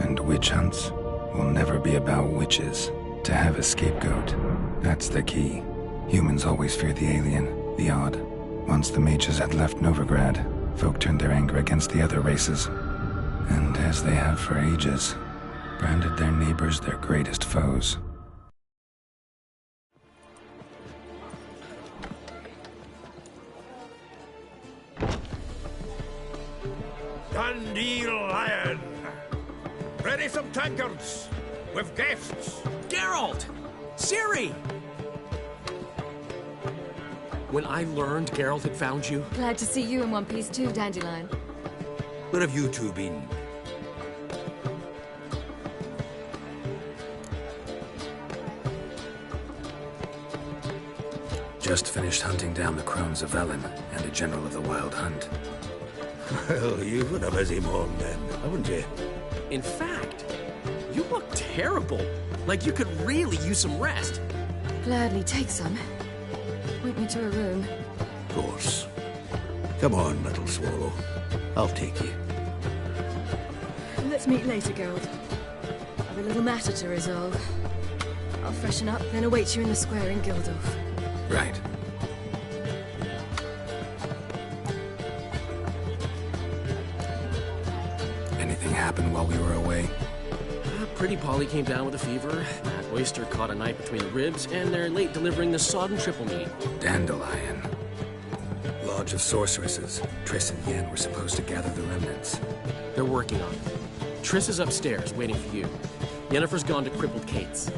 and witch hunts will never be about witches. To have a scapegoat, that's the key. Humans always fear the alien, the odd. Once the mages had left Novigrad, folk turned their anger against the other races, and as they have for ages, branded their neighbors their greatest foes.
Dandelion! Ready some tankards! With guests!
Geralt! Ciri! When I learned Geralt had found you...
Glad to see you in one piece too, Dandelion.
Where have you two been?
Just finished hunting down the crones of Velen and a general of the Wild Hunt.
Well, you've had a busy morning then, haven't you?
In fact, you look terrible. Like you could really use some rest.
Gladly take some. Point me to a room.
Of course. Come on, little swallow. I'll take you.
Let's meet later, Geralt. I've a little matter to resolve. I'll freshen up, then await you in the square in Gildorf.
Right. Anything happened while we were away?
Pretty Polly came down with a fever. That oyster caught a knife between the ribs, and they're late delivering the sodden triple meat.
Dandelion. Lodge of Sorceresses. Triss and Yen were supposed to gather the remnants.
They're working on it. Triss is upstairs, waiting for you. Yennefer's gone to crippled Kate's.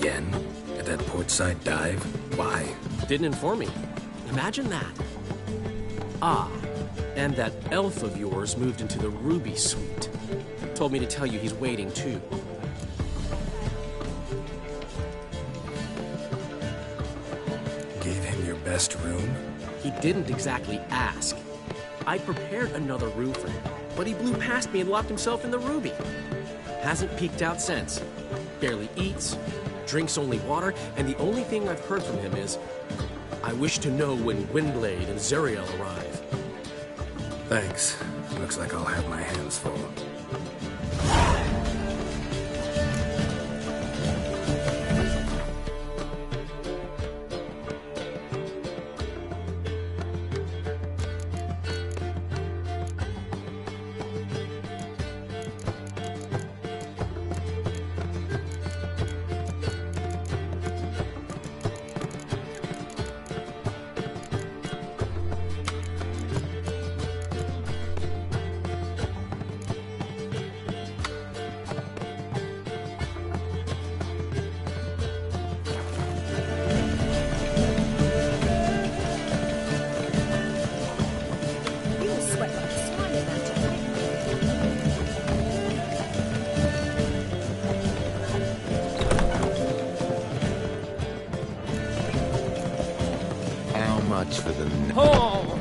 Yen? At that portside dive? Why?
Didn't inform me. Imagine that. Ah, and that elf of yours moved into the Ruby Suite. Told me to tell you he's waiting, too.
Gave him your best room?
He didn't exactly ask. I prepared another room for him, but he blew past me and locked himself in the Ruby. Hasn't peeked out since. Barely eats, drinks only water, and the only thing I've heard from him is, I wish to know when Windblade and Zuriel arrive.
Thanks. Looks like I'll have my hands full.
For the...
Oh!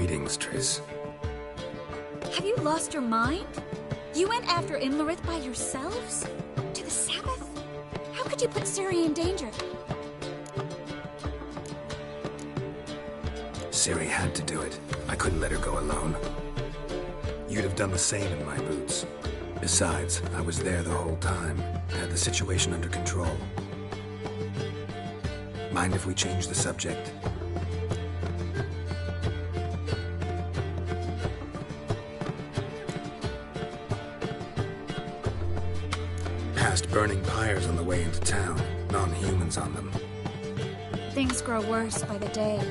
Greetings, Triss.
Have you lost your mind? You went after Imlerith by yourselves? To the Sabbath? How could you put Ciri in danger?
Ciri had to do it. I couldn't let her go alone. You'd have done the same in my boots. Besides, I was there the whole time. I had the situation under control. Mind if we change the subject? Past burning pyres on the way into town. Non-humans on them.
Things grow worse by the day.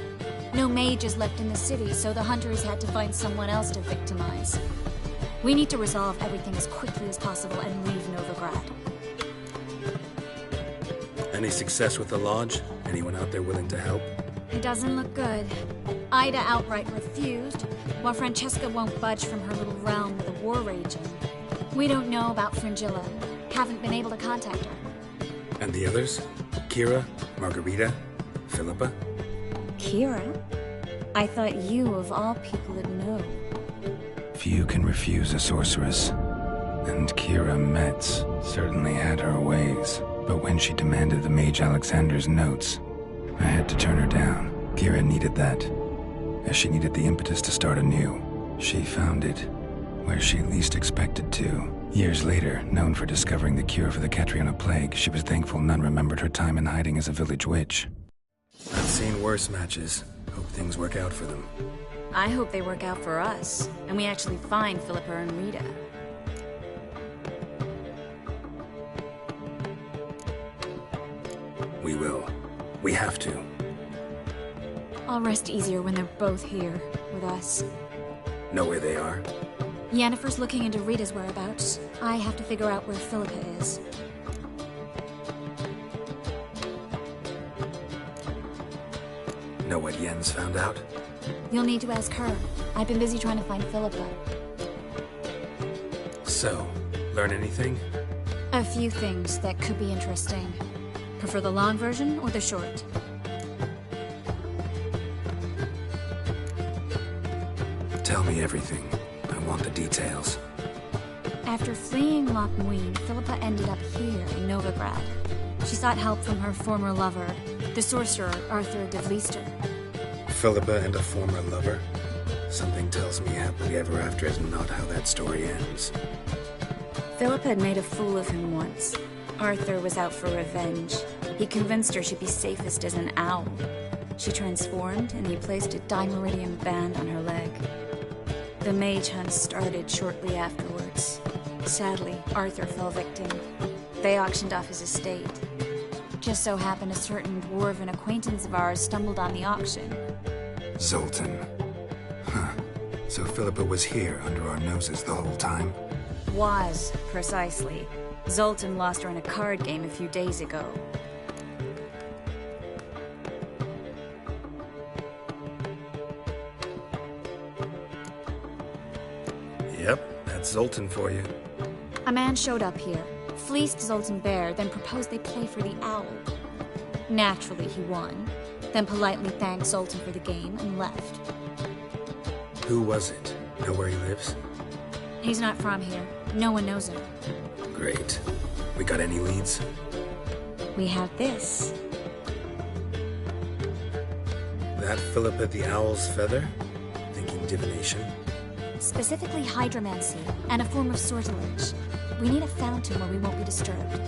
No mages left in the city, so the hunters had to find someone else to victimize. We need to resolve everything as quickly as possible and leave Novigrad.
Any success with the Lodge? Anyone out there willing to help?
It doesn't look good. Ida outright refused, while Francesca won't budge from her little realm with the war raging. We don't know about Fringilla. Haven't been able to contact her.
And the others? Kira? Margarita? Philippa?
Kira? I thought you, of all people, would know.
Few can refuse a sorceress. And Kira Metz certainly had her ways. But when she demanded the Mage Alexander's notes, I had to turn her down. Kira needed that, as she needed the impetus to start anew. She found it where she least expected to. Years later, known for discovering the cure for the Catriona plague, she was thankful none remembered her time in hiding as a village witch. I've seen worse matches. Hope things work out for them.
I hope they work out for us, and we actually find Philippa and Rita.
We will. We have to.
I'll rest easier when they're both here, with us.
Know where they are?
Yennefer's looking into Rita's whereabouts. I have to figure out where Philippa is.
Know what Yen's found out?
You'll need to ask her. I've been busy trying to find Philippa.
So, learn anything?
A few things that could be interesting. Prefer the long version or the short?
Tell me everything. I want the details.
After fleeing Loch Muin, Philippa ended up here in Novigrad. She sought help from her former lover, the sorcerer Arthur de Vlister.
Philippa and a former lover? Something tells me happily ever after is not how that story ends.
Philippa had made a fool of him once. Arthur was out for revenge. He convinced her she'd be safest as an owl. She transformed, and he placed a Dimeridium band on her leg. The mage hunt started shortly afterwards. Sadly, Arthur fell victim. They auctioned off his estate. Just so happened a certain dwarven acquaintance of ours stumbled on the auction.
Zoltan. Huh. So Philippa was here under our noses the whole time?
Was, precisely. Zoltan lost her in a card game a few days ago.
Yep, that's Zoltan for you.
A man showed up here, fleeced Zoltan bare, then proposed they play for the owl. Naturally, he won, then politely thanked Zoltan for the game and left.
Who was it? Know where he lives?
He's not from here. No one knows him.
Great. We got any leads?
We have this.
That Philippa the Owl's feather? Thinking divination?
Specifically hydromancy, and a form of sortilege. We need a fountain where we won't be disturbed.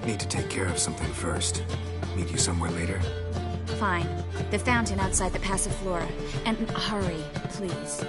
Need to take care of something first. Meet you somewhere later?
Fine. The fountain outside the Passiflora. And hurry, please.